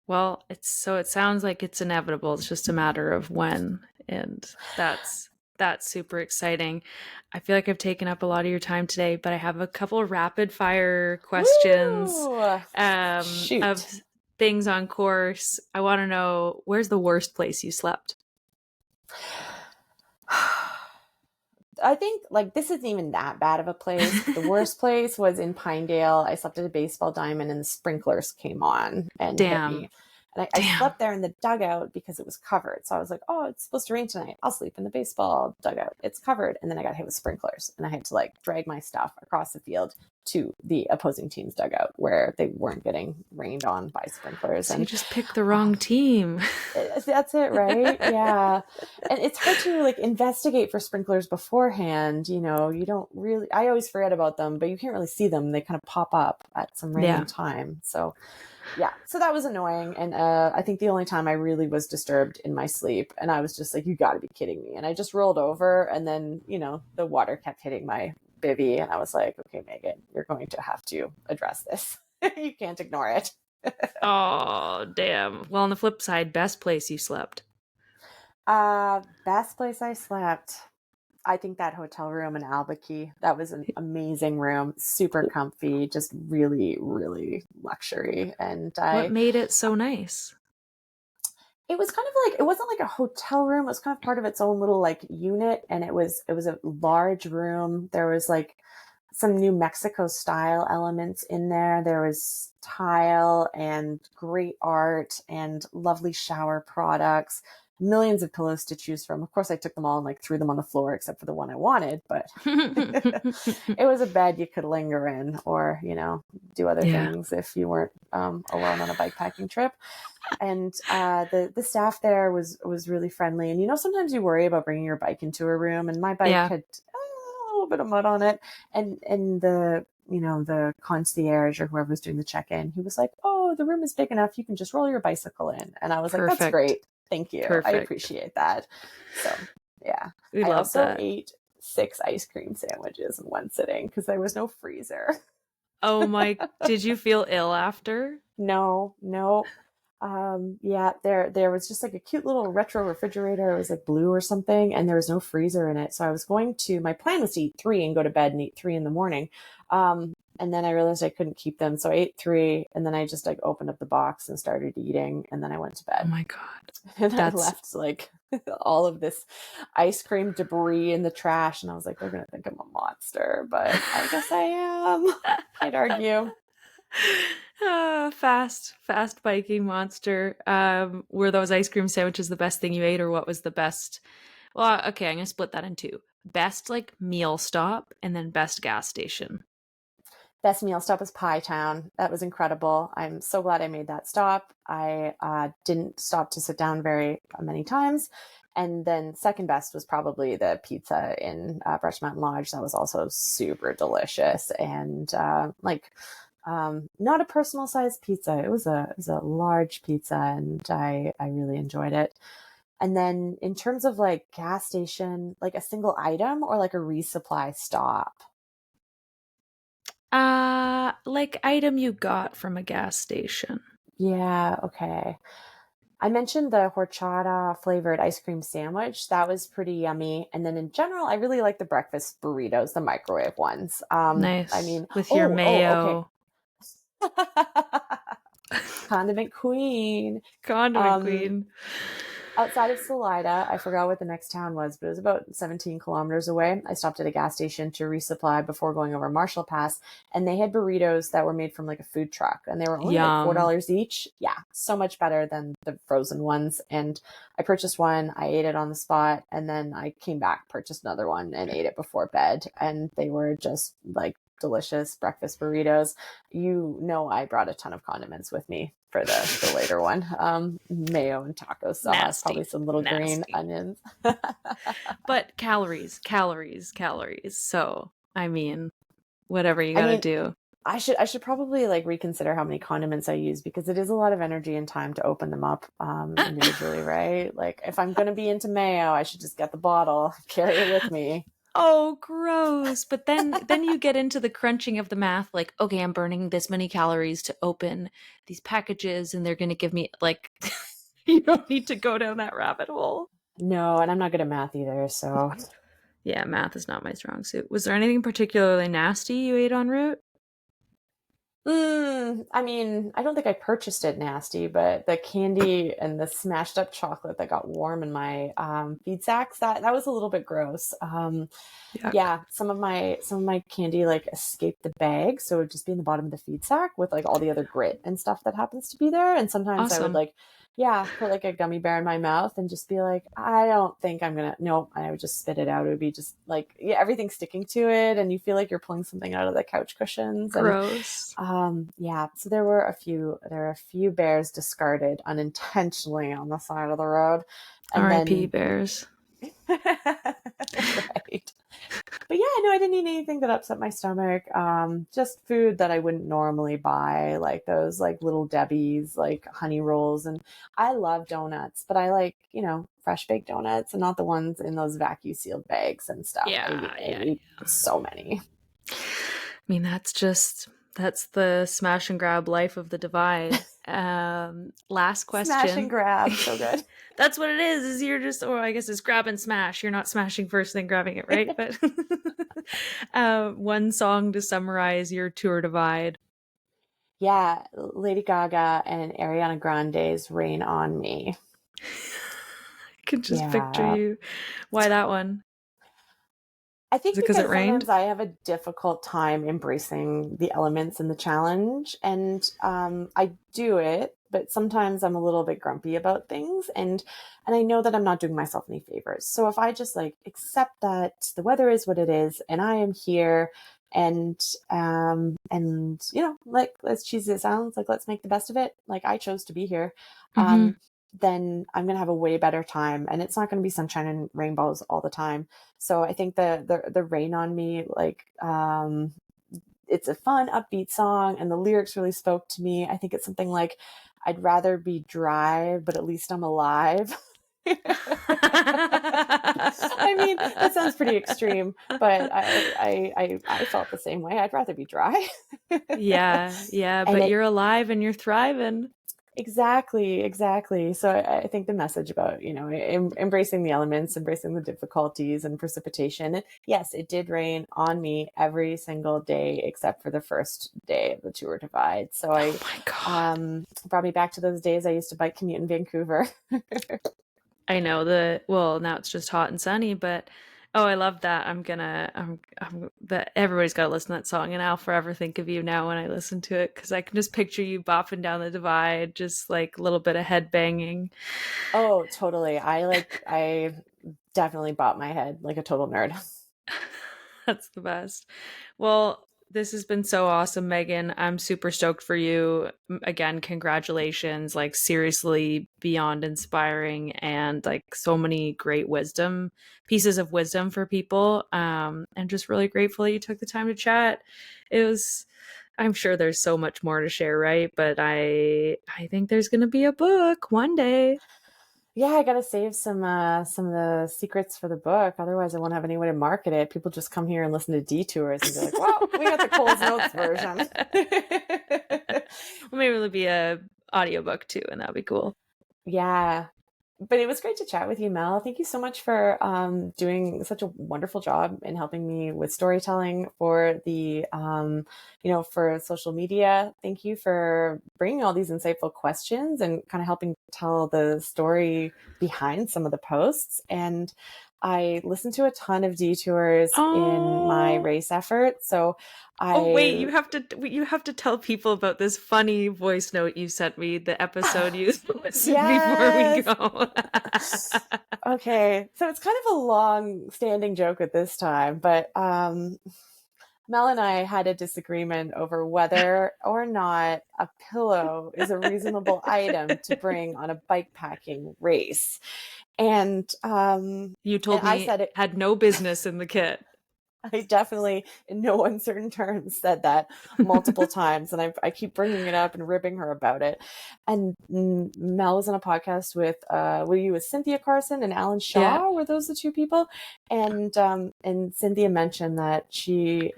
Well, it sounds like it's inevitable. It's just a matter of when, and that's super exciting. I feel like I've taken up a lot of your time today, but I have a couple of rapid fire questions Woo! Shoot. of things on course. I want to know, where's the worst place you slept? I think like this isn't even that bad of a place. The worst place was in Pinedale. I slept at a baseball diamond and the sprinklers came on and hit Damn. me. And I slept there in the dugout because it was covered. So I was like, oh, it's supposed to rain tonight. I'll sleep in the baseball dugout. It's covered. And then I got hit with sprinklers and I had to like drag my stuff across the field to the opposing team's dugout where they weren't getting rained on by sprinklers. So and you just picked the wrong team. That's it, right? Yeah. And it's hard to like investigate for sprinklers beforehand. You don't really, I always forget about them, but you can't really see them. They kind of pop up at some random time. So yeah, so that was annoying. And I think the only time I really was disturbed in my sleep, and I was just like, you got to be kidding me. And I just rolled over, and then, the water kept hitting my bivy. And I was like, okay, Meaghan, you're going to have to address this. You can't ignore it. Oh, damn. Well, on the flip side, best place you slept. Best place I slept. I think that hotel room in Albuquerque, that was an amazing room, super comfy, just really, really luxury. And What made it so nice? it was kind of like, it wasn't like a hotel room. It was kind of part of its own little like unit. And it was a large room. There was like some New Mexico style elements in there. There was tile and great art and lovely shower products, millions of pillows to choose from. Of course, I took them all and like threw them on the floor except for the one I wanted, but it was a bed you could linger in or, do other things if you weren't alone on a bikepacking trip. And the staff there was really friendly. And sometimes you worry about bringing your bike into a room, and my bike had a little bit of mud on it, and the concierge or whoever was doing the check-in, he was like, oh, the room is big enough, you can just roll your bicycle in. And I was like, that's great, thank you. I appreciate that. So yeah, I also ate 6 ice cream sandwiches in one sitting because there was no freezer. Oh my, did you feel ill after? No. Yeah, there was just like a cute little retro refrigerator. It was like blue or something, and there was no freezer in it. So my plan was to eat 3 and go to bed and eat 3 in the morning. And then I realized I couldn't keep them. So I ate 3, and then I just like opened up the box and started eating, and then I went to bed. Oh my God. And I left like all of this ice cream debris in the trash, and I was like, they're going to think I'm a monster, but I guess I am. I'd argue. Fast biking monster. Were those ice cream sandwiches the best thing you ate, or what was the best? Well, okay, I'm gonna split that in 2. Best like meal stop and then best gas station. Best meal stop was Pie Town. That was incredible. I'm so glad I made that stop. I didn't stop to sit down very many times. And then second best was probably the pizza in Brush Mountain Lodge. That was also super delicious and not a personal sized pizza. It was a large pizza, and I really enjoyed it. And then in terms of like gas station, like a single item or like a resupply stop. Like item you got from a gas station. Yeah, okay. I mentioned the horchata flavored ice cream sandwich. That was pretty yummy. And then in general, I really like the breakfast burritos, the microwave ones. I Nice. mean, With your okay. mayo. Condiment queen. Condiment Um, queen. Outside of Salida, I forgot what the next town was, but it was about 17 kilometers away. I stopped at a gas station to resupply before going over Marshall Pass, and they had burritos that were made from like a food truck, and they were only like Yum. $4 each. Yeah, so much better than the frozen ones. And I purchased one, I ate it on the spot, and then I came back, purchased another one, and ate it before bed. And they were just like delicious breakfast burritos. I brought a ton of condiments with me for the later one. Mayo and taco sauce, probably Nasty. some little green Nasty. onions. But calories, calories, calories. So, I mean, whatever you I gotta mean, do. I should probably like reconsider how many condiments I use, because it is a lot of energy and time to open them up individually, right? Like if I'm gonna be into mayo, I should just get the bottle, carry it with me. Oh, gross. But then you get into the crunching of the math like, okay, I'm burning this many calories to open these packages and they're going to give me like you don't need to go down that rabbit hole. No, and I'm not good at math either, so Yeah, math is not my strong suit. Was there anything particularly nasty you ate en route? I mean, I don't think I purchased it nasty, but the candy and the smashed up chocolate that got warm in my feed sacks, that was a little bit gross. Yuck. Yeah, some of my candy like escaped the bag, so it would just be in the bottom of the feed sack with like all the other grit and stuff that happens to be there. And sometimes I would Awesome. like, yeah, put like a gummy bear in my mouth and just be like, I don't think I'm gonna. No, and I would just spit it out. It would be just like, yeah, everything sticking to it, and you feel like you're pulling something out of the couch cushions. And Gross. yeah, so there were a few bears discarded unintentionally on the side of the road, and R.I.P. then bears. right. But yeah, no, I didn't eat anything that upset my stomach. Just food that I wouldn't normally buy, like those like little Debbie's, like honey rolls. And I love donuts, but I like, fresh baked donuts and not the ones in those vacuum sealed bags and stuff. I, Yeah, I yeah. ate so many. I mean, that's the smash and grab life of the divide. Last Smash and question. grab, so good. That's what it is you're just, or I guess it's grab and smash. You're not smashing first then grabbing it, right? But one song to summarize your tour divide. Yeah, Lady Gaga and Ariana Grande's Rain on Me. I can just picture Yeah. you. Why that one? I Is think it because it because rained? sometimes I have a difficult time embracing the elements and the challenge, and I do it, but sometimes I'm a little bit grumpy about things, and I know that I'm not doing myself any favors. So if I just like accept that the weather is what it is, and I am here, and like as cheesy as it sounds, like let's make the best of it. Like I chose to be here. Mm-hmm. Um, then I'm gonna have a way better time, and it's not gonna be sunshine and rainbows all the time. So I think the rain on me, like it's a fun, upbeat song, and the lyrics really spoke to me. I think it's something like, I'd rather be dry, but at least I'm alive. I mean, that sounds pretty extreme, but I felt the same way. I'd rather be dry. Yeah, yeah, And but it you're alive and you're thriving. exactly. So I think the message about, embracing the elements, embracing the difficulties and precipitation. And yes, it did rain on me every single day except for the first day of the tour divide. So Oh I my God. brought me back to those days I used to bike commute in Vancouver. I know well, now it's just hot and sunny, but oh, I love that. I'm that everybody's got to listen to that song, and I'll forever think of you now when I listen to it because I can just picture you bopping down the divide, just like a little bit of head banging. Oh, totally. I definitely bopped my head like a total nerd. That's the best. Well, This has been so awesome, Meaghan. I'm super stoked for you. Again, congratulations. Like, seriously, beyond inspiring, and like so many great pieces of wisdom for people. And just really grateful that you took the time to chat. I'm sure there's so much more to share, right? But I think there's going to be a book one day. Yeah, I gotta save some of the secrets for the book. Otherwise, I won't have any way to market it. People just come here and listen to detours and be like, "Well, we got the Coles Notes version." Well, maybe it'll be a audiobook too, and that'll be cool. Yeah, but it was great to chat with you, Mel. Thank you so much for doing such a wonderful job in helping me with storytelling for the, for social media. Thank you for bringing all these insightful questions and kind of helping tell the story behind some of the posts. And I listened to a ton of detours in my race effort. So wait, you have to tell people about this funny voice note you sent me, the episode you listened before we go. Okay, so it's kind of a long-standing joke at this time, but Mel and I had a disagreement over whether or not a pillow is a reasonable item to bring on a bikepacking race. And you told me I said it had no business in the kit. I definitely, in no uncertain terms, said that multiple times, and I keep bringing it up and ribbing her about it. And Mel was on a podcast with Cynthia Carson and Alan Shaw. Yeah. Were those the two people? And Cynthia mentioned that she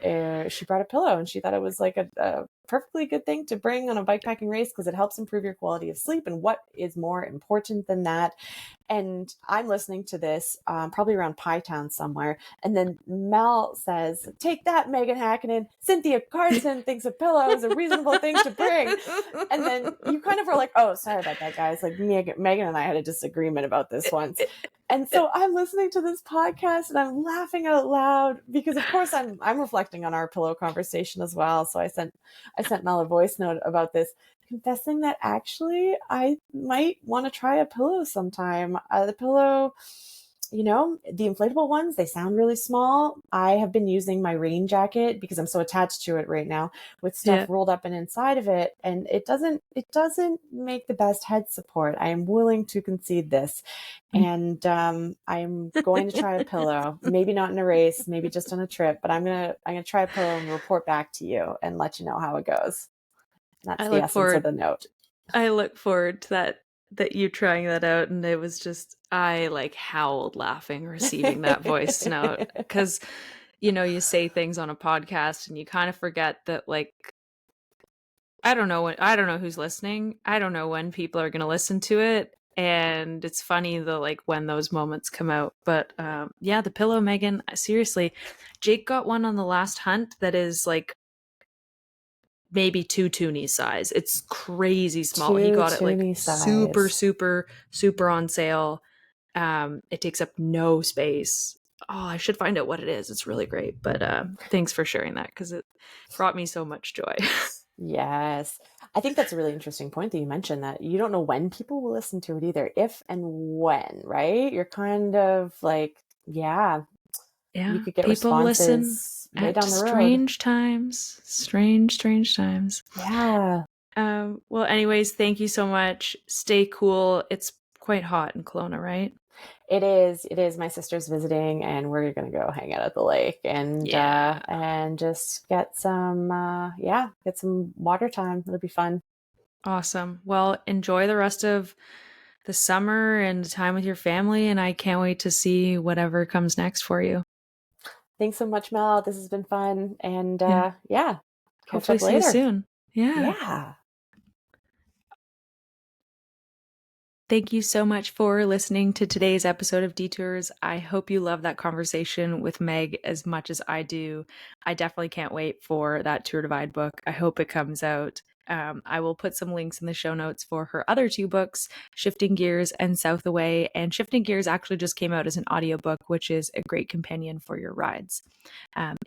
brought a pillow, and she thought it was like a perfectly good thing to bring on a bikepacking race because it helps improve your quality of sleep. And what is more important than that? And I'm listening to this probably around Pie Town somewhere. And then Mel says, "Take that, Meaghan Hackinen. Cynthia Carson thinks a pillow is a reasonable thing to bring." And then you kind of were like, "Oh, sorry about that, guys. Like Meaghan and I had a disagreement about this once." And so I'm listening to this podcast and I'm laughing out loud because, of course, I'm reflecting on our pillow conversation as well. So I sent Mel a voice note about this, confessing that actually I might want to try a pillow sometime. The pillow, the inflatable ones, they sound really small. I have been using my rain jacket because I'm so attached to it right now with stuff rolled up and inside of it. And it doesn't make the best head support. I am willing to concede this. And I'm going to try a pillow, maybe not in a race, maybe just on a trip, but I'm going to try a pillow and report back to you and let you know how it goes. That's the essence of the note. I look forward to that you trying that out. And it was just, I like howled laughing receiving that voice note because, you say things on a podcast and you kind of forget that, like, I don't know who's listening. I don't know when people are going to listen to it. And it's funny when those moments come out. But the pillow, Meaghan, seriously, Jake got one on the last hunt that is like maybe 2 toonie size. It's crazy small. He got it like super, super, super on sale. It takes up no space. Oh, I should find out what it is. It's really great. But thanks for sharing that because it brought me so much joy. Yes. I think that's a really interesting point that you mentioned, that you don't know when people will listen to it either, if and when, right? You're kind of like, you could get people responses listen way down the road. Strange times. Yeah. Well, anyways, thank you so much. Stay cool. It's quite hot in Kelowna, right? It is. My sister's visiting and we're going to go hang out at the lake and just get some water time. It'll be fun. Awesome. Well, enjoy the rest of the summer and time with your family. And I can't wait to see whatever comes next for you. Thanks so much, Mel. This has been fun. And hopefully see you soon. Yeah. Thank you so much for listening to today's episode of Detours. I hope you love that conversation with Meg as much as I do. I definitely can't wait for that Tour Divide book. I hope it comes out. I will put some links in the show notes for her other 2 books, Shifting Gears and South Away. And Shifting Gears actually just came out as an audiobook, which is a great companion for your rides.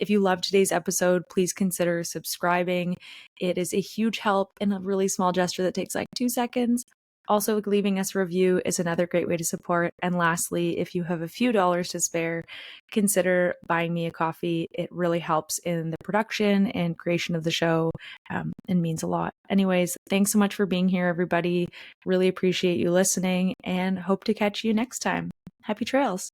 If you loved today's episode, please consider subscribing. It is a huge help and a really small gesture that takes like 2 seconds. Also, leaving us a review is another great way to support. And lastly, if you have a few dollars to spare, consider buying me a coffee. It really helps in the production and creation of the show, and means a lot. Anyways, thanks so much for being here, everybody. Really appreciate you listening and hope to catch you next time. Happy trails.